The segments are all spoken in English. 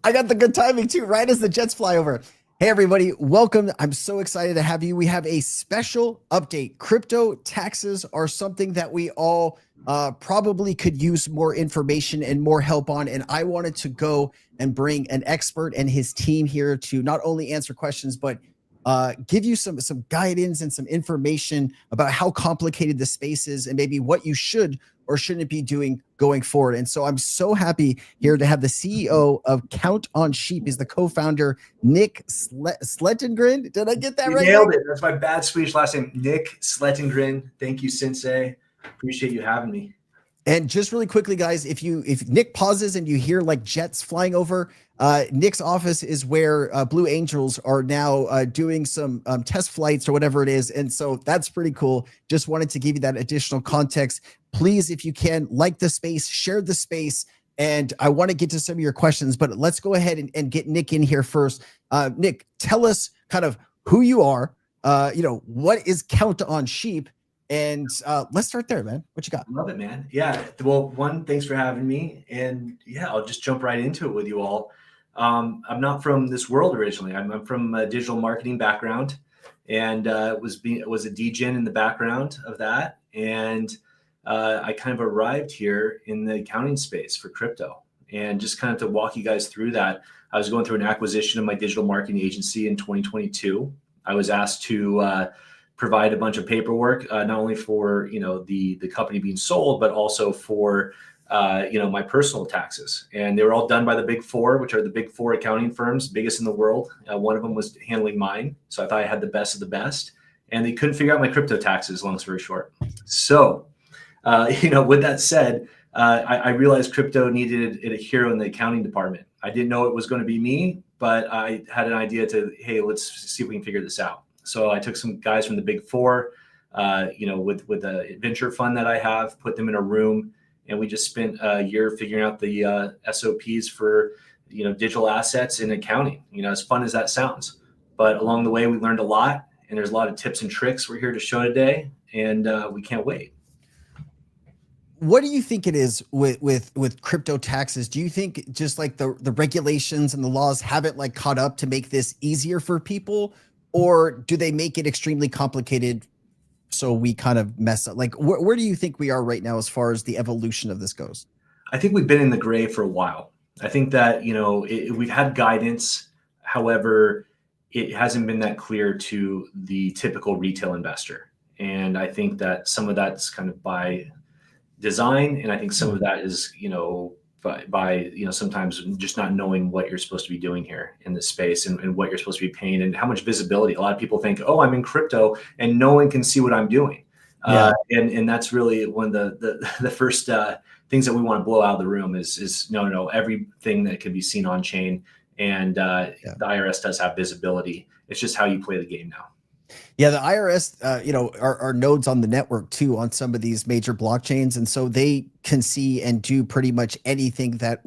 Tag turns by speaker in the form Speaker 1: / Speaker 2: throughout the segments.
Speaker 1: I got the good timing too, right as the jets fly over. Hey, everybody, welcome. I'm so excited to have you. We have a special update. Crypto taxes are something that we all probably could use more information and more help on. And I wanted to go and bring an expert and his team here to not only answer questions, but give you some guidance and some information about how complicated the space is and maybe what you should or shouldn't be doing going forward. And so I'm so happy here to have the CEO of Count on Sheep. Is the co-founder, Nick Slettengren. Did I get that right?
Speaker 2: Nailed it. That's my bad Swedish last name, Nick Slettengren. Thank you, Sensei. Appreciate you having me.
Speaker 1: And just really quickly, guys, if Nick pauses and you hear like jets flying over, Nick's office is where Blue Angels are now doing some test flights or whatever it is. And so that's pretty cool. Just wanted to give you that additional context. Please, if you can, like the space, share the space. And I want to get to some of your questions, but let's go ahead and get Nick in here first. Nick, tell us kind of who you are, what is Count on Sheep? And let's start there, man. What you got?
Speaker 2: Love it, man. Yeah. Well, one, thanks for having me. And yeah, I'll just jump right into it with you all. I'm not from this world originally. I'm from a digital marketing background and was a DGen in the background of that. And I kind of arrived here in the accounting space for crypto. And just kind of to walk you guys through that, I was going through an acquisition of my digital marketing agency in 2022. I was asked to provide a bunch of paperwork, not only for the company being sold, but also for my personal taxes. And they were all done by the Big Four, which are the Big Four accounting firms, biggest in the world. One of them was handling mine, so I thought I had the best of the best. And they couldn't figure out my crypto taxes, long story short. So, with that said, I realized crypto needed a hero in the accounting department. I didn't know it was going to be me, but I had an idea hey, let's see if we can figure this out. So I took some guys from the Big Four, with a venture fund that I have, put them in a room, and we just spent a year figuring out the SOPs for, digital assets in accounting. As fun as that sounds, but along the way we learned a lot, and there's a lot of tips and tricks we're here to show today, and we can't wait.
Speaker 1: What do you think it is with crypto taxes? Do you think just like the regulations and the laws haven't like caught up to make this easier for people? Or do they make it extremely complicated so we kind of mess up? Like, where do you think we are right now as far as the evolution of this goes?
Speaker 2: I think we've been in the gray for a while. I think that, we've had guidance. However, it hasn't been that clear to the typical retail investor. And I think that some of that's kind of by design. And I think some of that is, by sometimes just not knowing what you're supposed to be doing here in this space and what you're supposed to be paying and how much visibility. A lot of people think, oh, I'm in crypto and no one can see what I'm doing. Yeah. And that's really one of the first things that we want to blow out of the room is no, everything that can be seen on chain and the IRS does have visibility. It's just how you play the game now.
Speaker 1: Yeah, the IRS, are nodes on the network too on some of these major blockchains, and so they can see and do pretty much anything that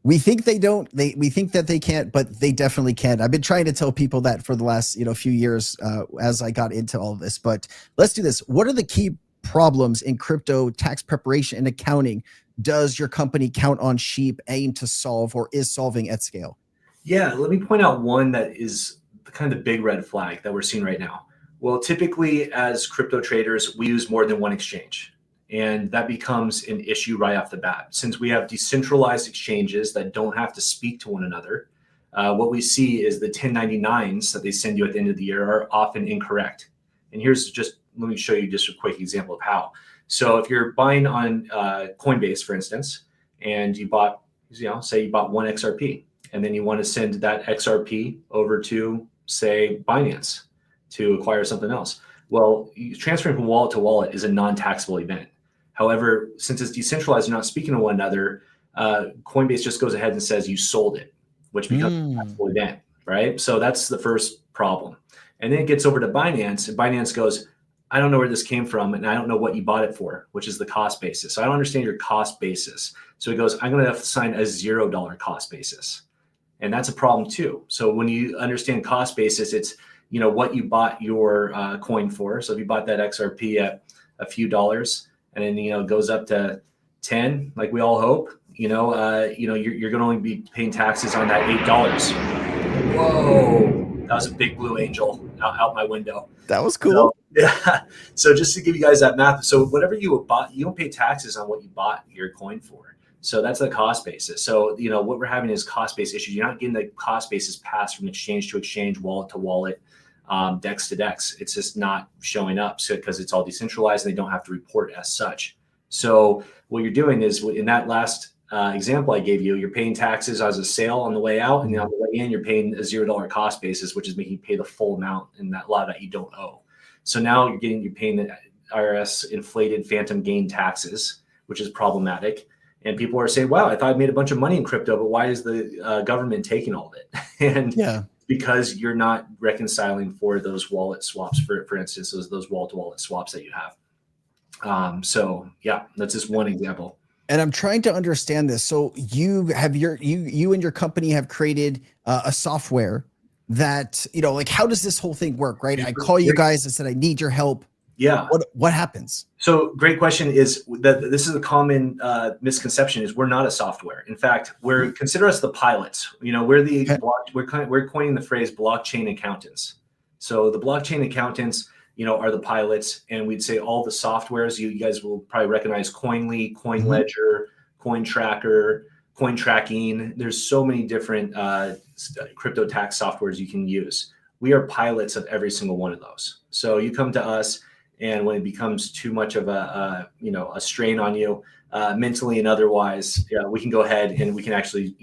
Speaker 1: we think they don't. We think that they can't, but they definitely can. I've been trying to tell people that for the last few years as I got into all of this. But let's do this. What are the key problems in crypto tax preparation and accounting? Does your company Count on Sheep aim to solve or is solving at scale?
Speaker 2: Yeah, let me point out one that is kind of the big red flag that we're seeing right now. Well, typically as crypto traders, we use more than one exchange, and that becomes an issue right off the bat. Since we have decentralized exchanges that don't have to speak to one another, what we see is the 1099s that they send you at the end of the year are often incorrect. And let me show you just a quick example of how. So if you're buying on Coinbase, for instance, and you bought, say you bought one XRP, and then you want to send that XRP over to, say, Binance to acquire something else. Well, transferring from wallet to wallet is a non-taxable event. However, since it's decentralized and not speaking to one another, Coinbase just goes ahead and says you sold it, which becomes a taxable event, right? So that's the first problem. And then it gets over to Binance, and Binance goes, I don't know where this came from, and I don't know what you bought it for, which is the cost basis. So I don't understand your cost basis. So it goes, I'm going to have to sign a $0 cost basis. And that's a problem too. So when you understand cost basis, it's what you bought your coin for. So if you bought that XRP at a few dollars and then, it goes up to 10, like we all hope, you're going to only be paying taxes on that $8. Whoa, that was a big blue angel out my window.
Speaker 1: That was
Speaker 2: So,
Speaker 1: cool.
Speaker 2: yeah. So just to give you guys that math, so whatever you bought, you don't pay taxes on what you bought your coin for. So that's the cost basis. So, what we're having is cost-based issues. You're not getting the cost basis passed from exchange to exchange, wallet to wallet, DEX to DEX. It's just not showing up because it's all decentralized and they don't have to report as such. So what you're doing is in that last example I gave you, you're paying taxes as a sale on the way out, and on the way in, you're paying a $0 cost basis, which is making you pay the full amount in that lot that you don't owe. So now you're paying the IRS inflated phantom gain taxes, which is problematic. And people are saying, wow, I thought I made a bunch of money in crypto, but why is the government taking all of it? And because you're not reconciling for those wallet swaps, for instance, those wallet-to-wallet swaps that you have. So yeah, that's just one example.
Speaker 1: And I'm trying to understand this. So you and your company have created a software that, like, how does this whole thing work, right? I call you guys and said, I need your help.
Speaker 2: Yeah.
Speaker 1: What happens?
Speaker 2: So great question is that this is a common misconception is we're not a software. In fact, consider us the pilots. We're coining the phrase blockchain accountants. So the blockchain accountants, are the pilots, and we'd say all the softwares you guys will probably recognize: Koinly, Coin Ledger, Coin Tracker, Coin Tracking. There's so many different crypto tax softwares you can use. We are pilots of every single one of those. So you come to us, and when it becomes too much of a strain on you, mentally and otherwise, we can go ahead and we can actually,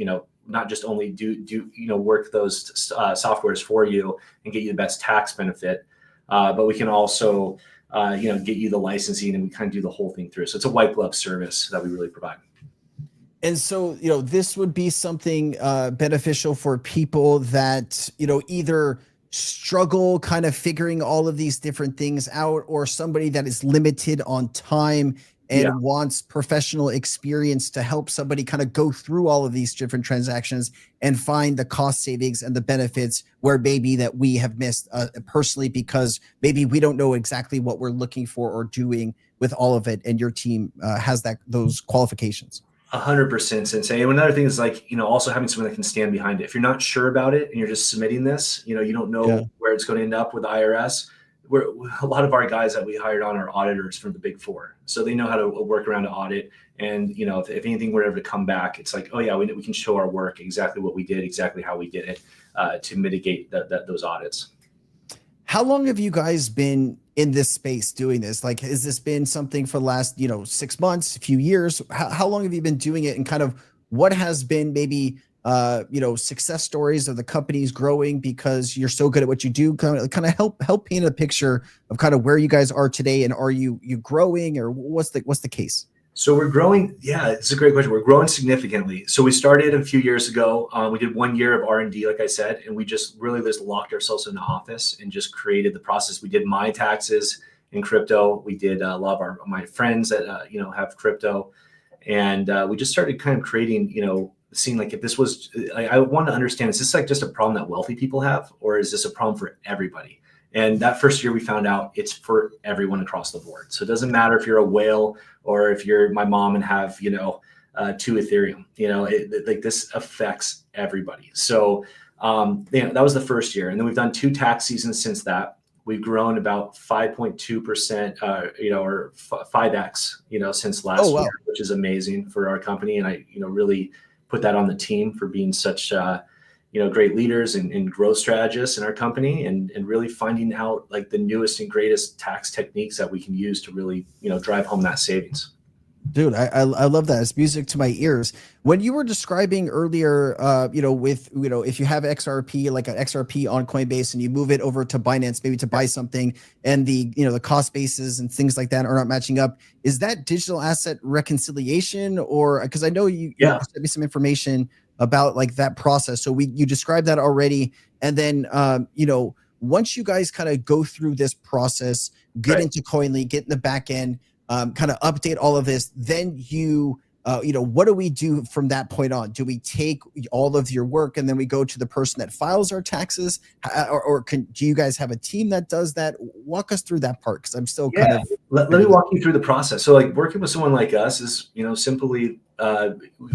Speaker 2: not just only do work those softwares for you and get you the best tax benefit, but we can also, get you the licensing, and we kind of do the whole thing through. So it's a white glove service that we really provide.
Speaker 1: And so, this would be something beneficial for people that, either struggle kind of figuring all of these different things out, or somebody that is limited on time and wants professional experience to help somebody kind of go through all of these different transactions and find the cost savings and the benefits where maybe that we have missed personally, because maybe we don't know exactly what we're looking for or doing with all of it. And your team has those qualifications.
Speaker 2: 100% Sensei. And another thing is also having someone that can stand behind it. If you're not sure about it and you're just submitting this, you don't know where it's going to end up with the IRS. A lot of our guys that we hired on are auditors from the Big Four. So they know how to work around an audit. And, if anything were ever to come back, it's like, oh yeah, we can show our work, exactly what we did, exactly how we did it to mitigate those audits.
Speaker 1: How long have you guys been in this space doing this? Like, has this been something for the last, 6 months, a few years? How long have you been doing it? And kind of what has been maybe, success stories of the companies growing because you're so good at what you do? Kind of help paint a picture of kind of where you guys are today. And are you growing, or what's the case?
Speaker 2: So we're growing. Yeah, it's a great question. We're growing significantly. So we started a few years ago. We did 1 year of R&D, like I said, and we just really locked ourselves in the office and just created the process. We did my taxes in crypto. We did a lot of my friends that have crypto, and we just started kind of creating, seeing like if this was. I want to understand: is this like just a problem that wealthy people have, or is this a problem for everybody? And that first year we found out it's for everyone across the board. So it doesn't matter if you're a whale or if you're my mom and have, 2 Ethereum, like this affects everybody. So, that was the first year. And then we've done 2 tax seasons since that. We've grown about 5.2%, or 5x, since last year, which is amazing for our company. And I, really put that on the team for being such, great leaders and growth strategists in our company, and really finding out like the newest and greatest tax techniques that we can use to really, drive home that savings.
Speaker 1: Dude, I love that. It's music to my ears. When you were describing earlier, if you have XRP, like an XRP on Coinbase, and you move it over to Binance, maybe to buy something, and the cost bases and things like that are not matching up, is that digital asset reconciliation? Or because I know you sent me some information about like that process. So you described that already. And then, once you guys kind of go through this process, get into Koinly, get in the back end, kind of update all of this, then you what do we do from that point on? Do we take all of your work and then we go to the person that files our taxes, or do you guys have a team that does that? Walk us through that part, because I'm still kind of.
Speaker 2: Let me walk you through the process. So like working with someone like us is, simply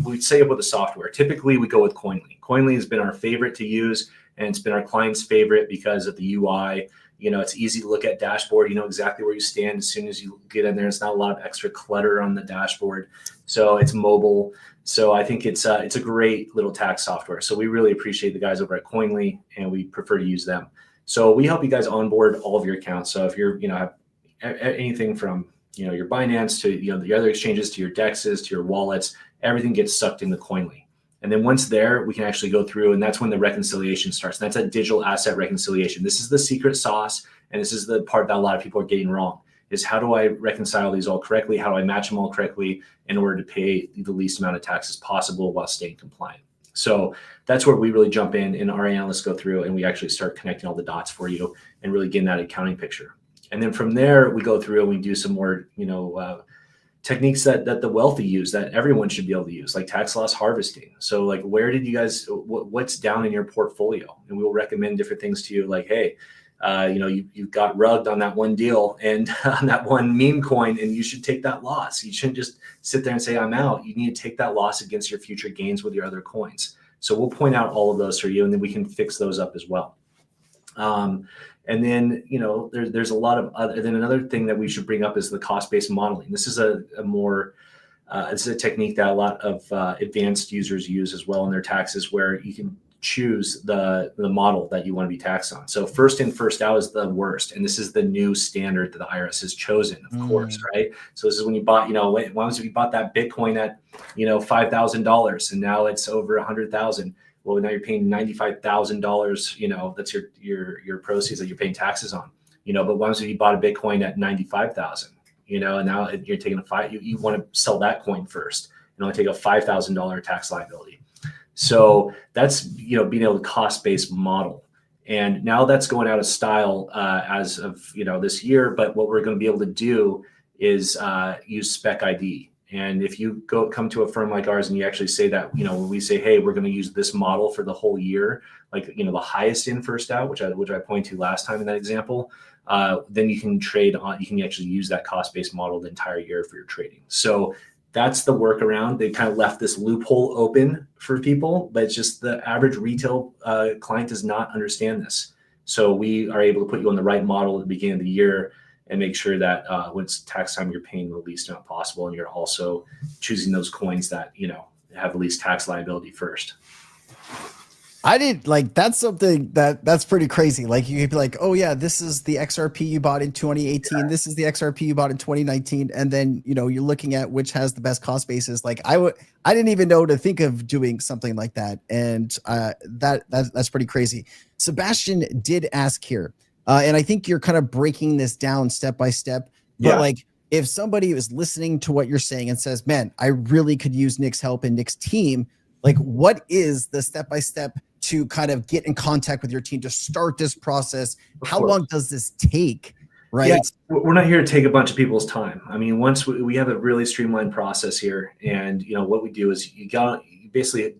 Speaker 2: we say it with the software. Typically we go with Koinly. Koinly has been our favorite to use, and it's been our client's favorite because of the UI. It's easy to look at dashboard. You know exactly where you stand as soon as you get in there. It's not a lot of extra clutter on the dashboard. So it's mobile. So I think it's a great little tax software. So we really appreciate the guys over at Koinly, and we prefer to use them. So we help you guys onboard all of your accounts. So if you're, have anything from, your Binance to, the other exchanges, to your DEXs, to your wallets, everything gets sucked into Koinly. And then once there, we can actually go through, and that's when the reconciliation starts. That's a digital asset reconciliation. This is the secret sauce, and this is the part that a lot of people are getting wrong, is how do I reconcile these all correctly? How do I match them all correctly in order to pay the least amount of taxes possible while staying compliant? So that's where we really jump in, and our analysts go through, and we actually start connecting all the dots for you and really getting that accounting picture. And then from there, we go through and we do some more, techniques that the wealthy use, that everyone should be able to use, like tax loss harvesting. So like, where did you guys, what's down in your portfolio? And we'll recommend different things to you, like, hey, you got rugged on that one deal and on that one meme coin, and you should take that loss. You shouldn't just sit there and say, I'm out. You need to take that loss against your future gains with your other coins. So we'll point out all of those for you, and then we can fix those up as well. And then, there's a lot of other, then another thing that we should bring up is the cost-based modeling. This is a more, this is a technique that a lot of advanced users use as well in their taxes, where you can choose the model that you want to be taxed on. So first in, first out is the worst. And this is the new standard that the IRS has chosen, of course, right? So this is when you bought, once you bought that Bitcoin at, $5,000, and now it's over 100,000. Well, now you're paying $95,000. That's your proceeds that you're paying taxes on. But once you bought a Bitcoin at 95,000, and now you're taking you want to sell that coin first and only take a $5,000 tax liability. So that's being able to cost-based model. And now that's going out of style as of this year. But what we're going to be able to do is use spec ID. And if you come to a firm like ours and you actually say that, when we say, hey, we're going to use this model for the whole year, like, the highest in, first out, which I pointed to last time in that example, then you can trade on, you can actually use that cost-based model the entire year for your trading. So that's the workaround. They kind of left this loophole open for people, but it's just the average retail client does not understand this. So we are able to put you on the right model at the beginning of the year, and make sure that when it's tax time, you're paying the least amount possible, and you're also choosing those coins that have the least tax liability first.
Speaker 1: I didn't that's something that's pretty crazy. Like, you could be like, oh yeah, this is the XRP you bought in 2018. Yeah. This is the XRP you bought in 2019. And then, you're looking at which has the best cost basis. Like, I didn't even know to think of doing something like that. And that's pretty crazy. Sebastian did ask here, and I think you're kind of breaking this down step by step, but like, if somebody is listening to what you're saying and says, man, I really could use Nick's help and Nick's team, like, what is the step-by-step to kind of get in contact with your team to start this process? How long does this take? Right.
Speaker 2: Yeah, we're not here to take a bunch of people's time. I mean, once we have a really streamlined process here, and what we do is you basically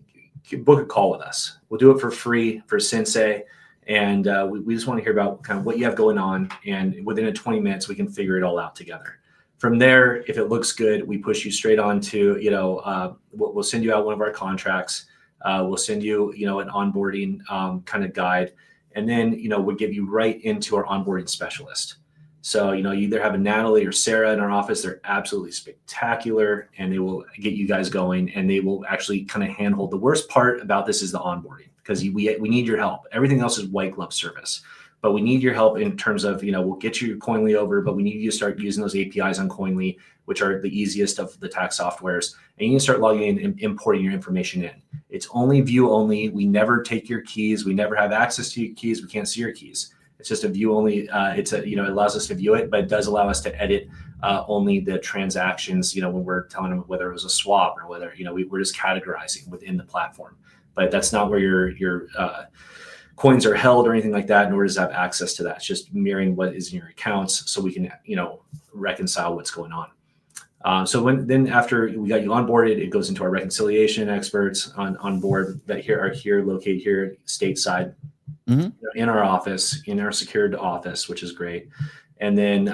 Speaker 2: book a call with us. We'll do it for free for Sensei. And we just want to hear about kind of what you have going on. And within 20 minutes, we can figure it all out together. From there, if it looks good, we push you straight on to, we'll send you out one of our contracts. We'll send you, an onboarding kind of guide. And then, we'll give you right into our onboarding specialist. So, you either have a Natalie or Sarah in our office. They're absolutely spectacular, and they will get you guys going, and they will actually kind of handhold. The worst part about this is the onboarding, because we need your help. Everything else is white glove service, but we need your help in terms of, we'll get you Koinly over, but we need you to start using those APIs on Koinly, which are the easiest of the tax softwares. And you can start logging in and importing your information in. It's only view only. We never take your keys. We never have access to your keys. We can't see your keys. It's just a view only. It allows us to view it, but it does allow us to edit only the transactions, when we're telling them whether it was a swap or whether, we're just categorizing within the platform. But that's not where your coins are held or anything like that, nor does it have access to that. It's just mirroring what is in your accounts, so we can, reconcile what's going on. So then after we got you onboarded, it goes into our reconciliation experts on board that are located here stateside, in our office, in our secured office, which is great. And then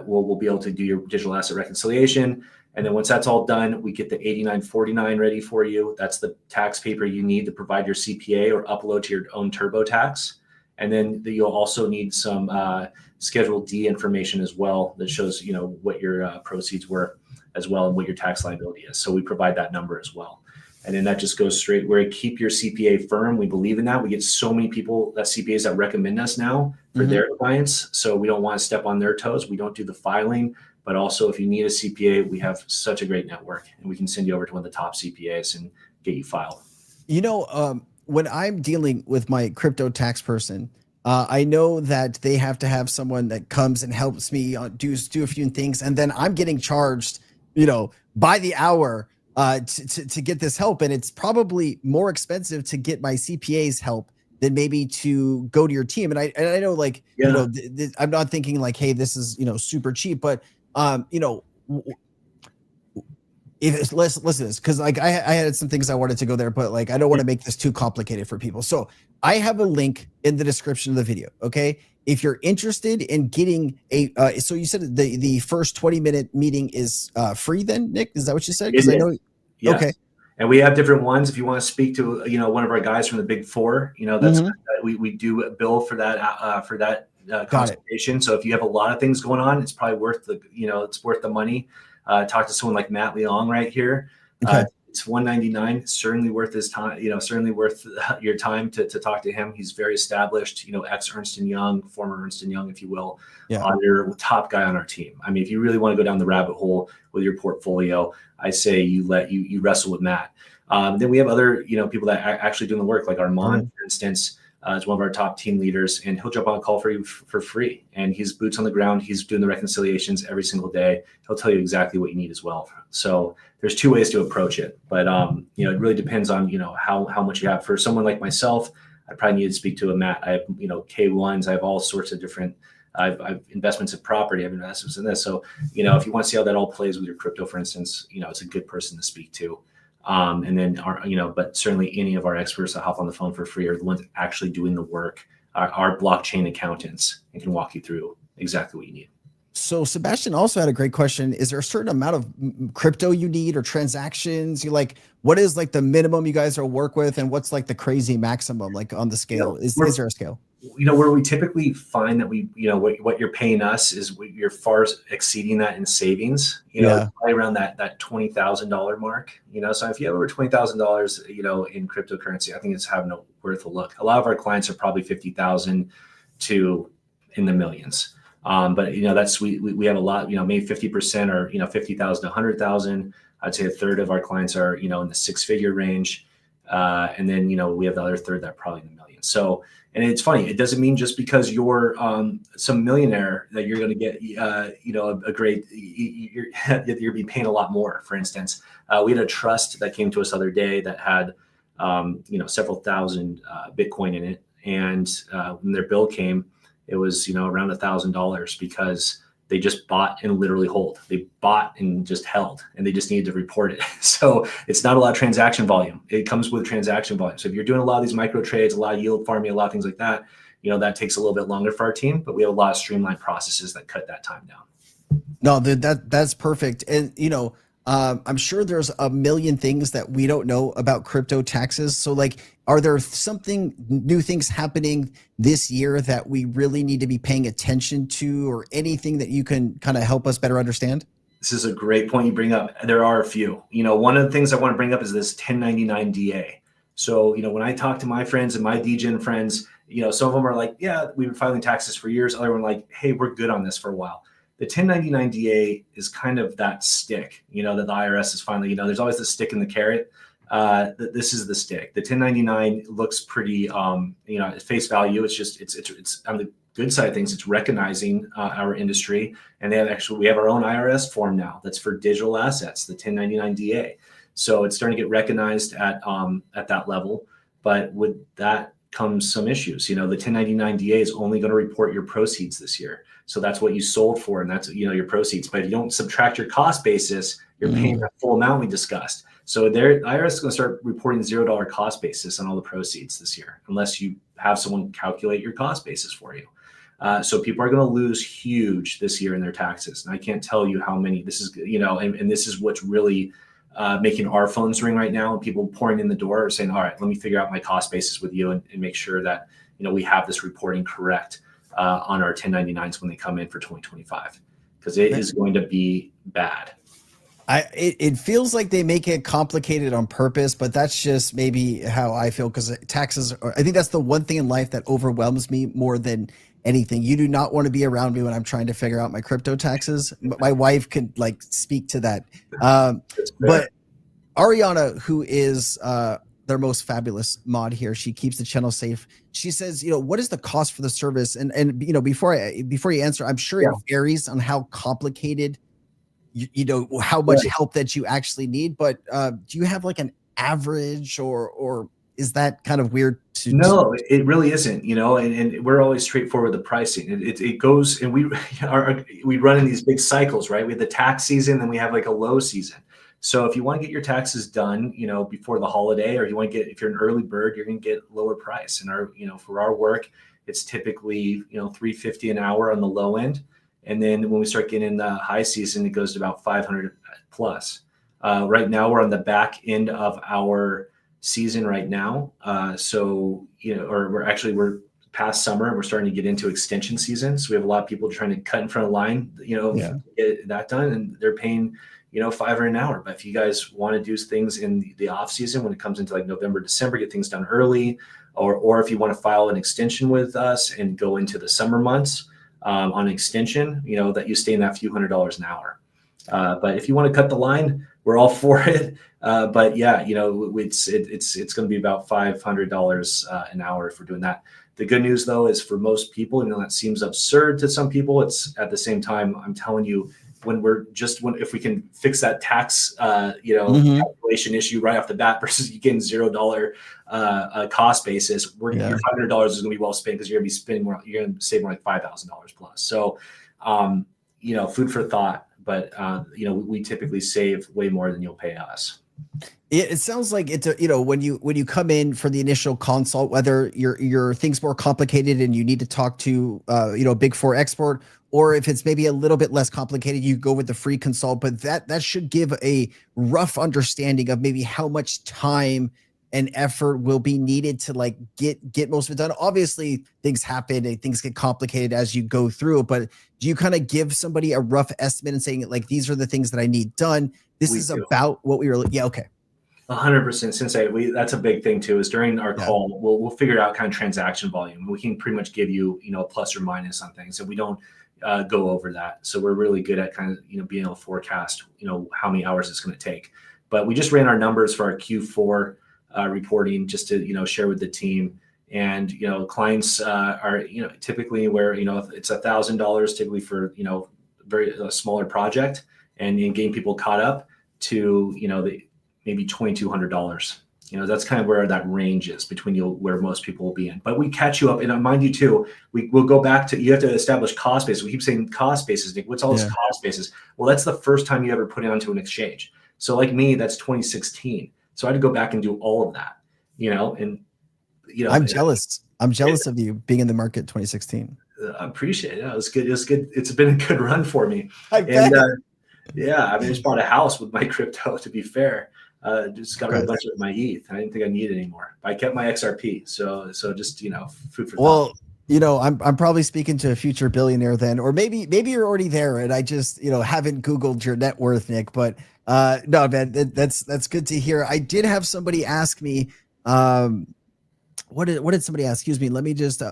Speaker 2: we'll be able to do your digital asset reconciliation. And then once that's all done, we get the 8949 ready for you. That's the tax paper you need to provide your CPA or upload to your own TurboTax. And then you'll also need some Schedule D information as well that shows, what your proceeds were as well and what your tax liability is. So we provide that number as well. And then that just goes straight where you keep your CPA firm. We believe in that. We get so many people, that CPAs that recommend us now for their clients. So we don't want to step on their toes. We don't do the filing, but also if you need a CPA, we have such a great network and we can send you over to one of the top CPAs and get you filed.
Speaker 1: When I'm dealing with my crypto tax person, I know that they have to have someone that comes and helps me do a few things. And then I'm getting charged, by the hour to get this help. And it's probably more expensive to get my CPA's help than maybe to go to your team. And I know I'm not thinking like, hey, this is, super cheap, but if listen to this, because like I had some things I wanted to go there, but like I don't want to make this too complicated for people. So I have a link in the description of the video. Okay. If you're interested in getting so you said the first 20-minute meeting is free then, Nick? Is that what you said? Because I know.
Speaker 2: Yes.
Speaker 1: Okay.
Speaker 2: And we have different ones. If you want to speak to, one of our guys from the Big Four, that's we do bill for that consultation. So if you have a lot of things going on, it's probably worth the money. Talk to someone like Matt Leong right here.
Speaker 1: Okay.
Speaker 2: It's $199. Certainly worth his time. Certainly worth your time to talk to him. He's very established. Ex Ernst & Young, former Ernst & Young, if you will. You're top guy on our team. I mean, if you really want to go down the rabbit hole with your portfolio, I say you wrestle with Matt. Then we have other people that are actually doing the work, like Armand, for instance. Is one of our top team leaders, and he'll jump on a call for you for free. And he's boots on the ground. He's doing the reconciliations every single day. He'll tell you exactly what you need as well. So there's two ways to approach it, but it really depends on how much you have. For someone like myself, I probably need to speak to a Matt. I have K1s. I have all sorts of different. I've investments in property. I have investments in this. So if you want to see how that all plays with your crypto, for instance, it's a good person to speak to. And then but certainly any of our experts that hop on the phone for free are the ones actually doing the work, our blockchain accountants, and can walk you through exactly what you need.
Speaker 1: So Sebastian also had a great question. Is there a certain amount of crypto you need or transactions? What is like the minimum you guys will work with, and what's like the crazy maximum, like on the scale? Is there a scale?
Speaker 2: Where we typically find that what you're paying us is you're far exceeding that in savings. Probably around that $20,000 mark. So if you have over $20,000, in cryptocurrency, I think it's worth a look. A lot of our clients are probably 50,000 to in the millions. But that's we have a lot. Maybe 50% or 50,000 to 100,000. I'd say a third of our clients are in the six-figure range, and then we have the other third that are probably in the millions. So. And it's funny. It doesn't mean just because you're some millionaire that you're going to get, a great. You're be paying a lot more. For instance, we had a trust that came to us the other day that had, several thousand Bitcoin in it, and when their bill came, it was around $1,000 because they just bought and literally hold. They bought and just held, and they just needed to report it. So it's not a lot of transaction volume. It comes with transaction volume. So if you're doing a lot of these micro trades, a lot of yield farming, a lot of things like that, that takes a little bit longer for our team, but we have a lot of streamlined processes that cut that time down.
Speaker 1: No, that's perfect. And, I'm sure there's a million things that we don't know about crypto taxes. So are there new things happening this year that we really need to be paying attention to, or anything that you can kind of help us better understand?
Speaker 2: This is a great point you bring up. There are a few. One of the things I want to bring up is this 1099 DA. So, when I talk to my friends and my DGen friends, some of them are like, yeah, we've been filing taxes for years. Other one like, hey, we're good on this for a while. The 1099 DA is kind of that stick, that the IRS is finally, there's always the stick and the carrot. This is the stick. The 1099 looks pretty, at face value. It's just, it's on the good side of things. It's recognizing our industry, and we have our own IRS form now that's for digital assets, the 1099 DA. So it's starting to get recognized at that level, but with that comes some issues. The 1099 DA is only going to report your proceeds this year. So that's what you sold for, and that's, you know, your proceeds. But if you don't subtract your cost basis, you're paying that full amount we discussed. So IRS is going to start reporting $0 cost basis on all the proceeds this year, unless you have someone calculate your cost basis for you. So people are going to lose huge this year in their taxes. And I can't tell you how many. This is, you know, and this is what's really making our phones ring right now, and people pouring in the door are saying, all right, let me figure out my cost basis with you and make sure that, you know, we have this reporting correct on our 1099s when they come in for 2025, because it is going to be bad.
Speaker 1: It feels like they make it complicated on purpose, but that's just maybe how I feel, because taxes are, I think that's the one thing in life that overwhelms me more than anything. You do not want to be around me when I'm trying to figure out my crypto taxes. My wife could like speak to that. But Ariana, who is their most fabulous mod here, she keeps the channel safe. She says, you know, what is the cost for the service? And you know, before you answer, I'm sure it varies on how complicated, you know, how much help that you actually need. But do you have like an average, or is that kind of weird to?
Speaker 2: No, it really isn't, you know, and we're always straightforward with the pricing. It goes, and we run in these big cycles, right? We have the tax season, then we have like a low season. So if you want to get your taxes done, you know, before the holiday, or you want to get, if you're an early bird, you're going to get lower price. And you know, for our work, it's typically, you know, $350 an hour on the low end. And then when we start getting in the high season, it goes to about 500 plus. Right now, we're on the back end of our season right now. So, you know, or we're past summer and we're starting to get into extension season. So we have a lot of people trying to cut in front of the line, you know, get that done, and they're paying, you know, $500 an hour. But if you guys want to do things in the off season, when it comes into like November, December, get things done early, or if you want to file an extension with us and go into the summer months on extension, you know, that you stay in that few $100s an hour. But if you want to cut the line, we're all for it. But yeah, you know, it's going to be about $500 an hour if we're doing that. The good news though is for most people, you know, that seems absurd to some people. It's at the same time, I'm telling you, if we can fix that tax, you know, calculation issue right off the bat versus you getting $0 cost basis, your $500 is going to be well spent, because you're going to be spending more. You're going to save more like $5,000 plus. So, you know, food for thought. But you know, we typically save way more than you'll pay us.
Speaker 1: It sounds like it's you know, when you come in for the initial consult, whether your thing's more complicated and you need to talk to you know, Big Four expert, or if it's maybe a little bit less complicated, you go with the free consult. But that should give a rough understanding of maybe how much time and effort will be needed to like get most of it done. Obviously, things happen and things get complicated as you go through it, but do you kind of give somebody a rough estimate and saying like, these are the things that I need done? This is about what we were. Yeah. Okay.
Speaker 2: 100%. Sensei, that's a big thing too, is during our call, we'll figure out kind of transaction volume. We can pretty much give you, you know, plus or minus on things, and we don't go over that. So we're really good at kind of, you know, being able to forecast, you know, how many hours it's going to take. But we just ran our numbers for our Q4 reporting, just to, you know, share with the team. And, you know, clients are, you know, typically where, you know, it's $1,000 typically for, you know, a smaller project, and getting people caught up to, you know, maybe $2,200. You know, that's kind of where that range is between where most people will be in. But we catch you up, and mind you too, we'll go back to, you have to establish cost basis. We keep saying cost basis, Nick. What's all this cost basis? Well, that's the first time you ever put it onto an exchange. So like me, that's 2016. So I had to go back and do all of that, you know, and, you know,
Speaker 1: I'm jealous. I'm jealous of you being in the market 2016.
Speaker 2: I appreciate it. It was good. It was good. It's been a good run for me. Yeah, I mean, I just bought a house with my crypto, to be fair. Just got rid of a bunch of my ETH. I didn't think I needed anymore. I kept my XRP. So just, you know, food for thought.
Speaker 1: Well, you know, I'm probably speaking to a future billionaire then, or maybe you're already there and I just, you know, haven't Googled your net worth, Nick, but no, man, that's good to hear. I did have somebody ask me, what did somebody ask? Excuse me. Let me just,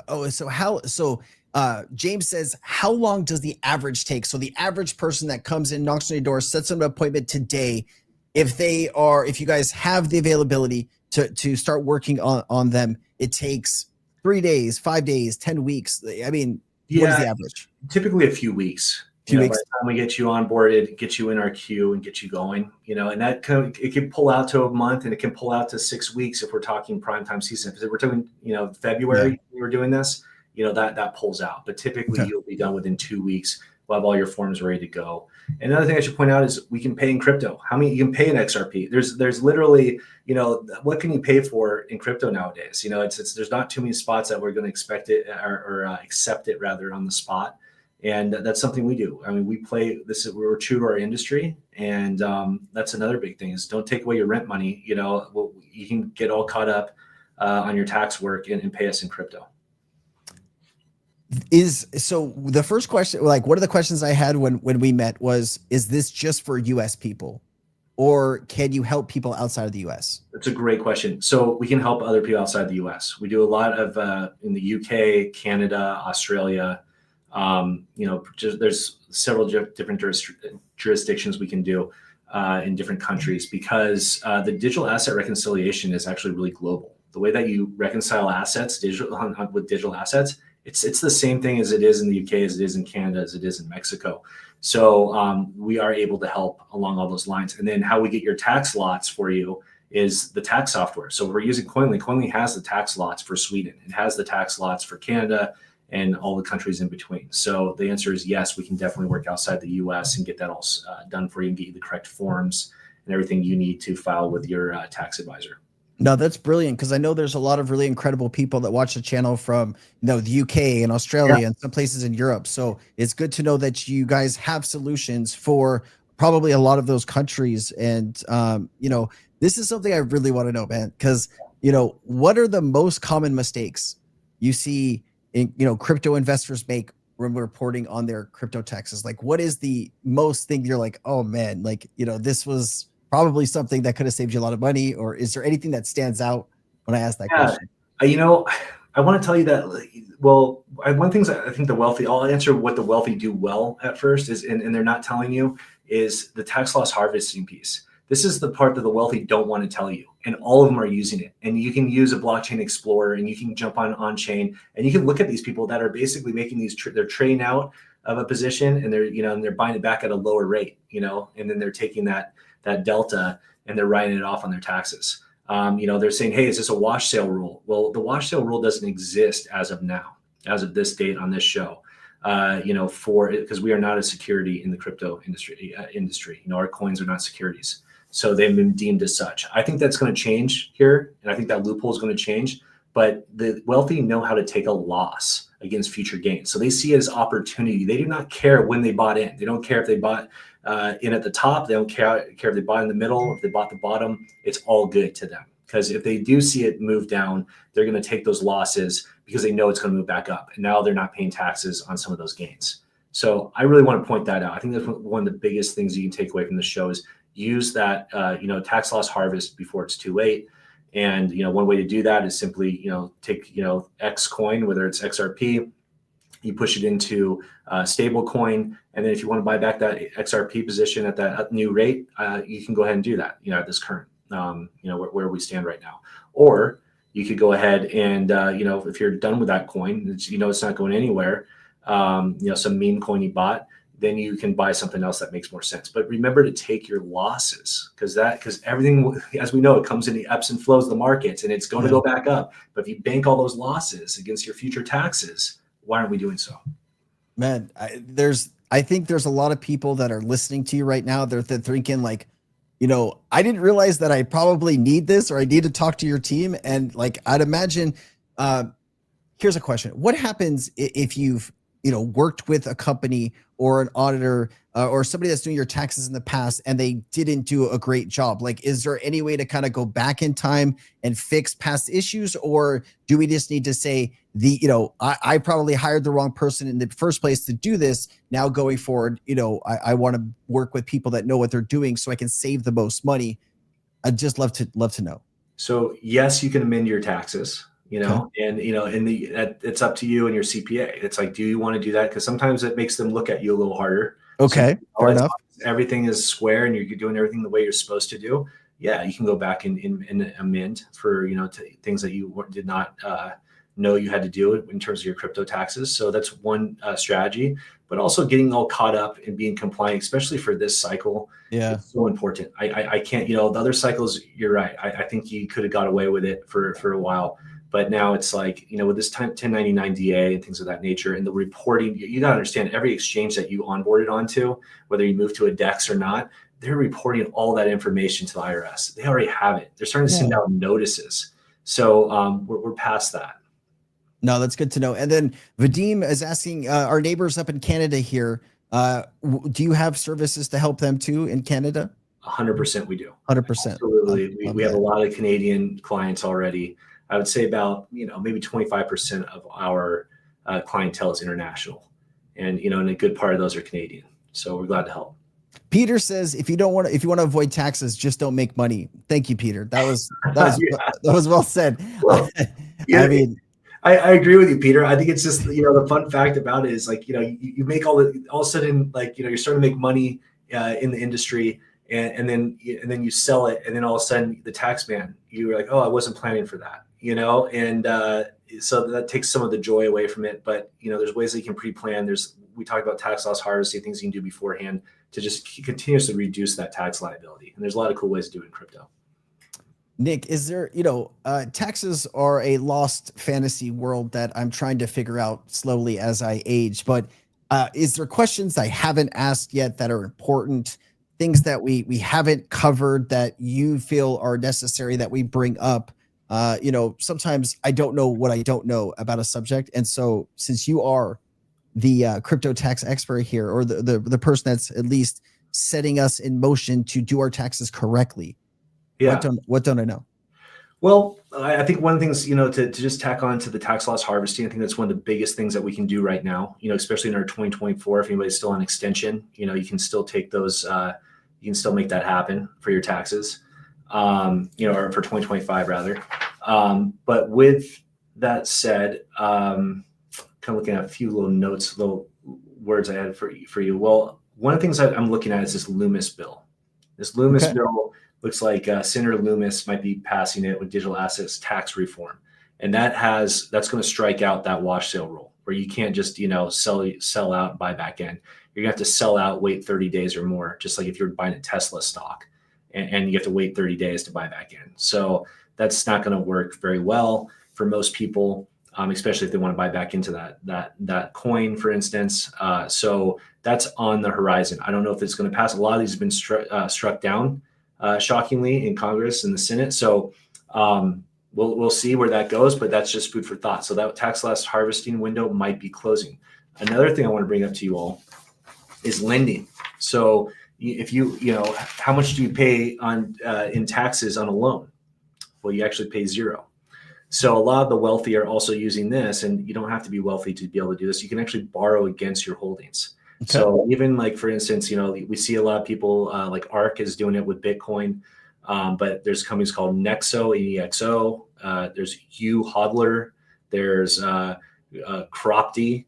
Speaker 1: James says, how long does the average take? So the average person that comes in, knocks on your door, sets an appointment today, if you guys have the availability to start working on them, it takes 3 days, 5 days, 10 weeks. I mean, what is the average?
Speaker 2: Typically a few weeks. By the time we get you onboarded, get you in our queue and get you going, you know, and that it can pull out to a month, and it can pull out to 6 weeks if we're talking prime time season. If we're talking, you know, February, we were doing this, that pulls out. But typically
Speaker 1: Okay.
Speaker 2: you'll be done within 2 weeks. We'll have all your forms ready to go. And another thing I should point out is we can pay in crypto. How many you can pay in XRP? There's literally, what can you pay for in crypto nowadays? It's there's not too many spots that we're going to expect it or accept it rather on the spot. And that's something we do. I mean, we're true to our industry. And that's another big thing is don't take away your rent money. You can get all caught up on your tax work and pay us in crypto.
Speaker 1: So the first question, like one of the questions I had when we met was, is this just for US people or can you help people outside of the US?
Speaker 2: That's a great question. So we can help other people outside the US. We do a lot of in the UK, Canada, Australia. There's several different jurisdictions we can do in different countries because the digital asset reconciliation is actually really global. The way that you reconcile assets with digital assets, it's the same thing as it is in the UK, as it is in Canada, as it is in Mexico. So we are able to help along all those lines. And then how we get your tax lots for you is the tax software. So we're using Koinly. Koinly has the tax lots for Sweden. It has the tax lots for Canada and all the countries in between. So the answer is yes, we can definitely work outside the US and get that all done for you and get you the correct forms and everything you need to file with your tax advisor.
Speaker 1: No, that's brilliant because I know there's a lot of really incredible people that watch the channel from the UK and Australia and some places in Europe. So it's good to know that you guys have solutions for probably a lot of those countries. And this is something I really want to know, man, because what are the most common mistakes you see crypto investors make when reporting on their crypto taxes? Like, what is the most thing you're like, oh man, like this was probably something that could have saved you a lot of money? Or is there anything that stands out when I ask that question?
Speaker 2: I want to tell you that, one thing I think the wealthy, I'll answer what the wealthy do well at first is, and they're not telling you, is the tax loss harvesting piece. This is the part that the wealthy don't want to tell you. And all of them are using it. And you can use a blockchain explorer and you can jump on chain and you can look at these people that are basically making they're trading out of a position and they're buying it back at a lower rate, and then they're taking that delta and they're writing it off on their taxes. They're saying, hey, is this a wash sale rule? Well, the wash sale rule doesn't exist as of now, as of this date on this show, because we are not a security in the crypto industry. Our coins are not securities. So they've been deemed as such. I think that's going to change here. And I think that loophole is going to change. But the wealthy know how to take a loss against future gains. So they see it as opportunity. They do not care when they bought in. They don't care if they bought in at the top. They don't care if they bought in the middle, if they bought the bottom. It's all good to them. Because if they do see it move down, they're going to take those losses because they know it's going to move back up. And now they're not paying taxes on some of those gains. So I really want to point that out. I think that's one of the biggest things you can take away from the show is use that, tax loss harvest before it's too late. And, one way to do that is simply, take, X coin, whether it's XRP, you push it into stable coin. And then if you want to buy back that XRP position at that new rate, you can go ahead and do that, at this current, where we stand right now. Or you could go ahead and, if you're done with that coin, it's not going anywhere, some meme coin you bought, then you can buy something else that makes more sense. But remember to take your losses because everything, as we know, it comes in the ebbs and flows of the markets and it's going to go back up. But if you bank all those losses against your future taxes, why aren't we doing so?
Speaker 1: Man, I think there's a lot of people that are listening to you right now. They're thinking like, I didn't realize that I probably need this or I need to talk to your team. And like, I'd imagine, here's a question. What happens if you've, worked with a company or an auditor or somebody that's doing your taxes in the past and they didn't do a great job? Like, is there any way to kind of go back in time and fix past issues? Or do we just need to say I probably hired the wrong person in the first place to do this. Now going forward, I want to work with people that know what they're doing so I can save the most money. I'd just love to know.
Speaker 2: So yes, you can amend your taxes. And it's up to you and your CPA. It's like, do you want to do that? Because sometimes it makes them look at you a little harder.
Speaker 1: Okay, fair enough.
Speaker 2: Everything is square and you're doing everything the way you're supposed to do. Yeah, you can go back and amend for things that you did not know you had to do in terms of your crypto taxes. So that's one strategy. But also getting all caught up and being compliant, especially for this cycle, is so important. I can't. The other cycles, you're right. I think you could have got away with it for a while. But now it's like, with this 1099 DA and things of that nature, and the reporting, you got to understand every exchange that you onboarded onto, whether you move to a DEX or not, they're reporting all that information to the IRS. They already have it. They're starting to send out notices. So we're past that.
Speaker 1: No, that's good to know. And then Vadim is asking, our neighbors up in Canada here, do you have services to help them too in Canada?
Speaker 2: 100% we do.
Speaker 1: 100%.
Speaker 2: Absolutely. We have a lot of Canadian clients already. I would say about, maybe 25% of our clientele is international. And, and a good part of those are Canadian. So we're glad to help.
Speaker 1: Peter says, if you want to avoid taxes, just don't make money. Thank you, Peter. That was well said.
Speaker 2: Well,
Speaker 1: I mean,
Speaker 2: I agree with you, Peter. I think it's just, the fun fact about it is like, you make all of a sudden, like, you're starting to make money in the industry, and then you sell it, and then all of a sudden the tax man, you're like, oh, I wasn't planning for that, and so that takes some of the joy away from it. But there's ways that you can pre-plan. We talk about tax loss harvesting, things you can do beforehand to just continuously reduce that tax liability. And there's a lot of cool ways to do it in crypto.
Speaker 1: Nick, is there, taxes are a lost fantasy world that I'm trying to figure out slowly as I age, but is there questions I haven't asked yet that are important, things that we haven't covered that you feel are necessary that we bring up? Sometimes I don't know what I don't know about a subject. And so since you are the crypto tax expert here, or the person that's at least setting us in motion to do our taxes correctly, what don't I know?
Speaker 2: Well, I think one of the things, to just tack on to the tax loss harvesting, I think that's one of the biggest things that we can do right now, especially in our 2024, if anybody's still on extension, you can still take those, you can still make that happen for your taxes, or for 2025 rather. But with that said, kind of looking at a few little notes, little words I had for you. Well, one of the things that I'm looking at is this Loomis bill. This Loomis bill looks like Senator Loomis might be passing it with digital assets tax reform. And that's going to strike out that wash sale rule where you can't just, sell out and buy back in. You're going to have to sell out, wait 30 days or more, just like if you're buying a Tesla stock and you have to wait 30 days to buy back in. So that's not going to work very well for most people, especially if they want to buy back into that coin, for instance. So that's on the horizon. I don't know if it's going to pass. A lot of these have been struck down, shockingly, in Congress and the Senate. So we'll see where that goes, but that's just food for thought. So that tax loss harvesting window might be closing. Another thing I want to bring up to you all is lending. So if how much do you pay on in taxes on a loan? Well, you actually pay zero. So a lot of the wealthy are also using this, and you don't have to be wealthy to be able to do this. You can actually borrow against your holdings. Okay. So even like, for instance, we see a lot of people like ARK is doing it with Bitcoin, but there's companies called Nexo, NEXO. There's Hodler. There's Cropty.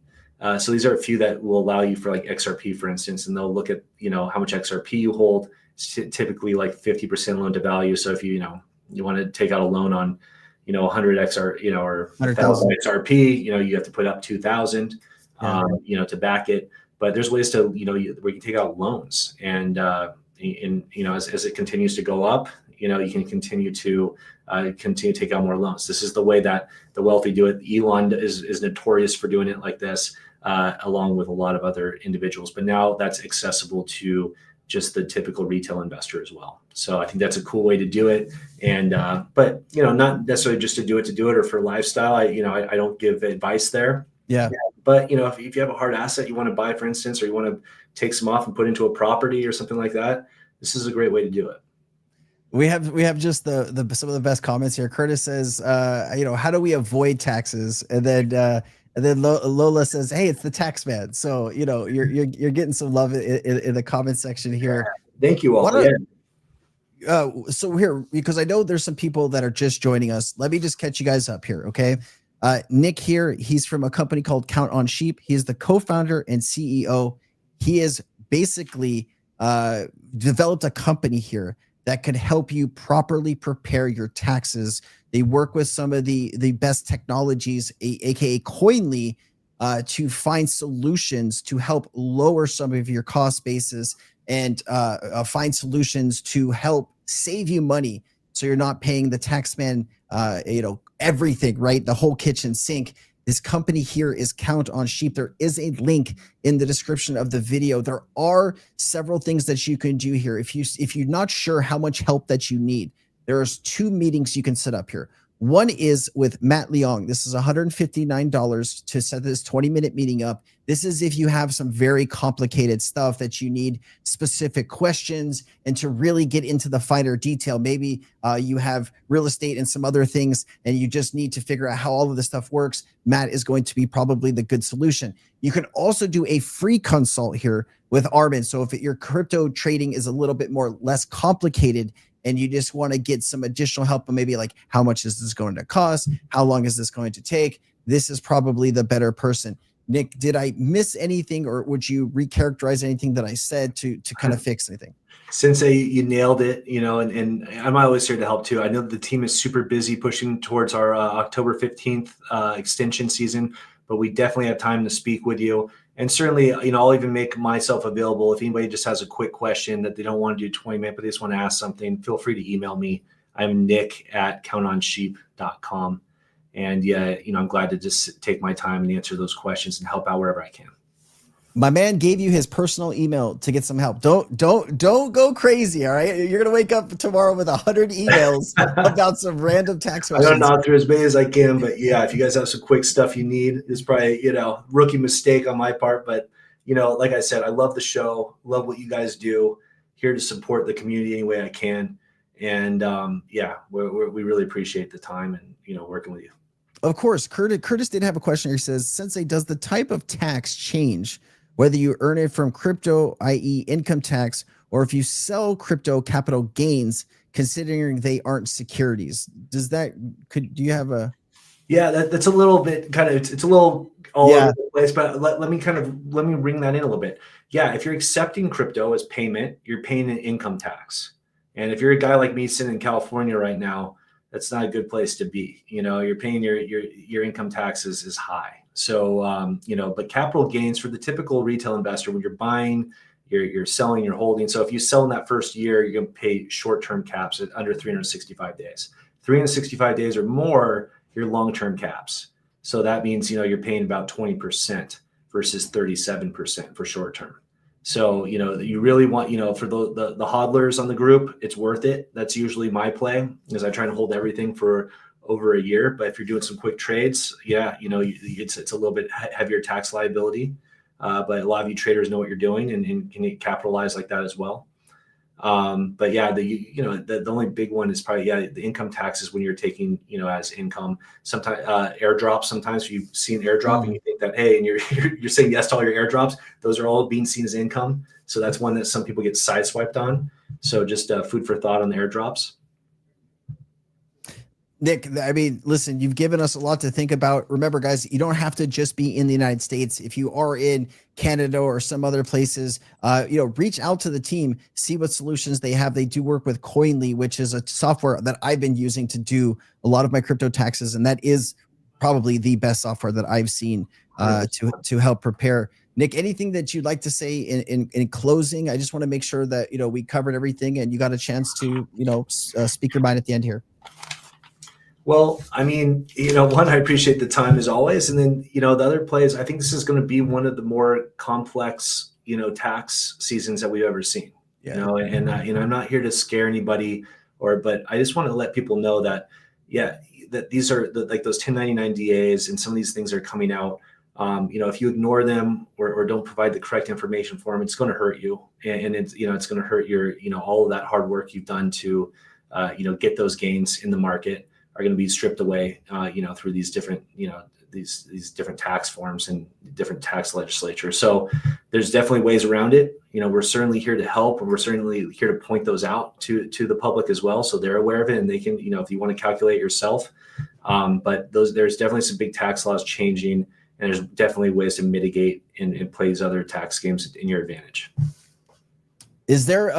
Speaker 2: So these are a few that will allow you for like XRP, for instance, and they'll look at, how much XRP you hold. It's typically like 50% loan to value. So if you want to take out a loan on, 100 XR, or 1,000 XRP, you have to put up 2,000, to back it. But there's ways to, where you can take out loans, and as it continues to go up, you can continue to take out more loans. This is the way that the wealthy do it. Elon is notorious for doing it like this, along with a lot of other individuals. But now that's accessible to just the typical retail investor as well. So I think that's a cool way to do it. And but not necessarily just to do it or for lifestyle. I don't give advice there.
Speaker 1: Yeah.
Speaker 2: But if you have a hard asset you want to buy, for instance, or you want to take some off and put into a property or something like that, this is a great way to do it.
Speaker 1: We have just the some of the best comments here. Curtis says, how do we avoid taxes? And then Lola says, hey, it's the tax man. So you're getting some love in the comment section here.
Speaker 2: Thank you all.
Speaker 1: So here, because I know there's some people that are just joining us, let me just catch you guys up here, okay? Nick here, he's from a company called Count on Sheep. He is the co-founder and CEO. He has basically developed a company here that can help you properly prepare your taxes. They work with some of the best technologies, aka Koinly, to find solutions to help lower some of your cost bases and find solutions to help save you money so you're not paying the tax man, everything, right? The whole kitchen sink. This company here is Count on Sheep. There is a link in the description of the video. There are several things that you can do here. If you're not sure how much help that you need, there's 2 meetings you can set up here. One is with Matt Leong. This is $159 to set this 20-minute meeting up. This is if you have some very complicated stuff that you need specific questions and to really get into the finer detail. Maybe you have real estate and some other things, and you just need to figure out how all of this stuff works. Matt is going to be probably the good solution. You can also do a free consult here with Armin. So if your crypto trading is a little bit less complicated, and you just want to get some additional help, but maybe like, how much is this going to cost? How long is this going to take? This is probably the better person. Nick, did I miss anything, or would you recharacterize anything that I said to kind of fix anything?
Speaker 2: Sensei, you nailed it, and I'm always here to help too. I know the team is super busy pushing towards our October 15th extension season, but we definitely have time to speak with you. And certainly, I'll even make myself available if anybody just has a quick question that they don't want to do 20 minutes, but they just want to ask something. Feel free to email me. I'm nick@countonsheep.com. And yeah, I'm glad to just take my time and answer those questions and help out wherever I can.
Speaker 1: My man gave you his personal email to get some help. Don't go crazy. All right. You're going to wake up tomorrow with 100 emails about some random tax questions.
Speaker 2: I don't know through as many as I can, but yeah, if you guys have some quick stuff you need, it's probably, rookie mistake on my part. But, like I said, I love the show, love what you guys do, here to support the community any way I can. And yeah, we really appreciate the time and, working with you.
Speaker 1: Of course. Curtis did have a question here. He says, Sensei, does the type of tax change whether you earn it from crypto, i.e. income tax, or if you sell crypto capital gains, considering they aren't securities? Do you have a?
Speaker 2: Yeah, that's a little bit it's a little all over the place, but let me bring that in a little bit. Yeah, if you're accepting crypto as payment, you're paying an income tax. And if you're a guy like me sitting in California right now, that's not a good place to be. You're paying your income taxes is high. So, but capital gains for the typical retail investor, when you're buying, you're selling, you're holding. So if you sell in that first year, you're going to pay short-term caps at under 365 days. 365 days or more, your long-term caps. So that means, you're paying about 20% versus 37% for short-term. So, you really want, for the hodlers on the group, it's worth it. That's usually my play, because I try to hold everything for over a year. But if you're doing some quick trades, yeah, it's a little bit heavier tax liability. But a lot of you traders know what you're doing and can capitalize like that as well. But yeah, the only big one is probably, the income taxes when you're taking, as income. Sometimes airdrops. Sometimes you've seen airdrop and you think that, hey, and you're saying yes to all your airdrops. Those are all being seen as income. So that's one that some people get sideswiped on. So just food for thought on the airdrops.
Speaker 1: Nick, I mean, listen, you've given us a lot to think about. Remember, guys, you don't have to just be in the United States. If you are in Canada or some other places, reach out to the team, see what solutions they have. They do work with Koinly, which is a software that I've been using to do a lot of my crypto taxes. And that is probably the best software that I've seen to help prepare. Nick, anything that you'd like to say in closing? I just want to make sure that, we covered everything and you got a chance to, speak your mind at the end here.
Speaker 2: Well, I mean, one, I appreciate the time as always. And then, the other plays, I think this is going to be one of the more complex, tax seasons that we've ever seen, and I'm not here to scare anybody but I just want to let people know that, that these are like those 1099 DAs and some of these things are coming out. If you ignore them or don't provide the correct information for them, it's going to hurt you. And it's, it's going to hurt your, all of that hard work you've done to, get those gains in the market are going to be stripped away, through these different, these different tax forms and different tax legislature. So there's definitely ways around it. We're certainly here to help, and we're certainly here to point those out to the public as well, so they're aware of it and they can, if you want to calculate yourself. But there's definitely some big tax laws changing, and there's definitely ways to mitigate and play these other tax schemes in your advantage.
Speaker 1: Is there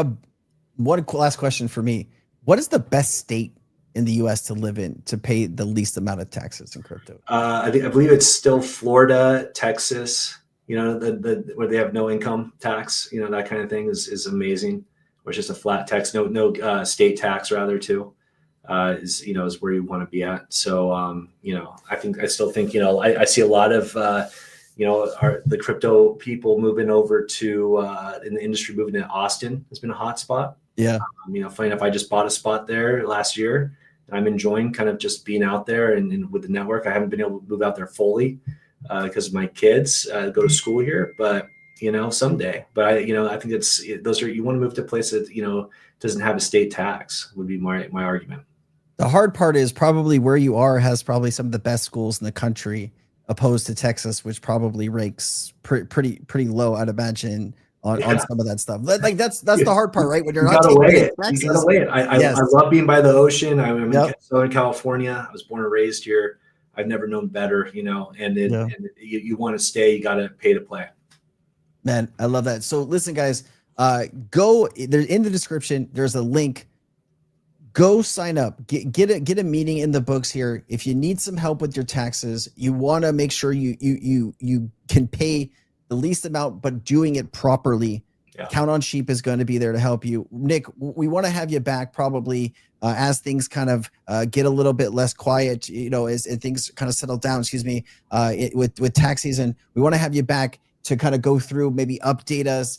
Speaker 1: one last question for me? What is the best state in the U.S. to live in to pay the least amount of taxes in crypto?
Speaker 2: I believe it's still Florida, Texas, where they have no income tax, that kind of thing is amazing. Or it's just a flat tax, no state tax rather too. is where you want to be at. So I still think I see a lot of the crypto people moving over to in the industry, moving to Austin has been a hot spot.
Speaker 1: Yeah.
Speaker 2: Funny enough, I just bought a spot there last year. I'm enjoying kind of just being out there and with the network. I haven't been able to move out there fully because my kids go to school here, but someday. But I think you want to move to a place that doesn't have a state tax would be my argument.
Speaker 1: The hard part is probably where you are has probably some of the best schools in the country, opposed to Texas, which probably ranks pretty low, I'd imagine, on some of that stuff. Like that's the hard part, right? When you're not taking it,
Speaker 2: you gotta weigh it. I love being by the ocean. I'm in Southern California. I was born and raised here. I've never known better, and you want to stay, you got to pay to play.
Speaker 1: Man, I love that. So listen, guys, go there in the description. There's a link. Go sign up, get a meeting in the books here. If you need some help with your taxes, you want to make sure you can pay the least amount, but doing it properly. Yeah. Count on Sheep is going to be there to help you. Nick, we want to have you back probably as things kind of get a little bit less quiet, as things kind of settle down, with tax season. We want to have you back to kind of go through, maybe update us,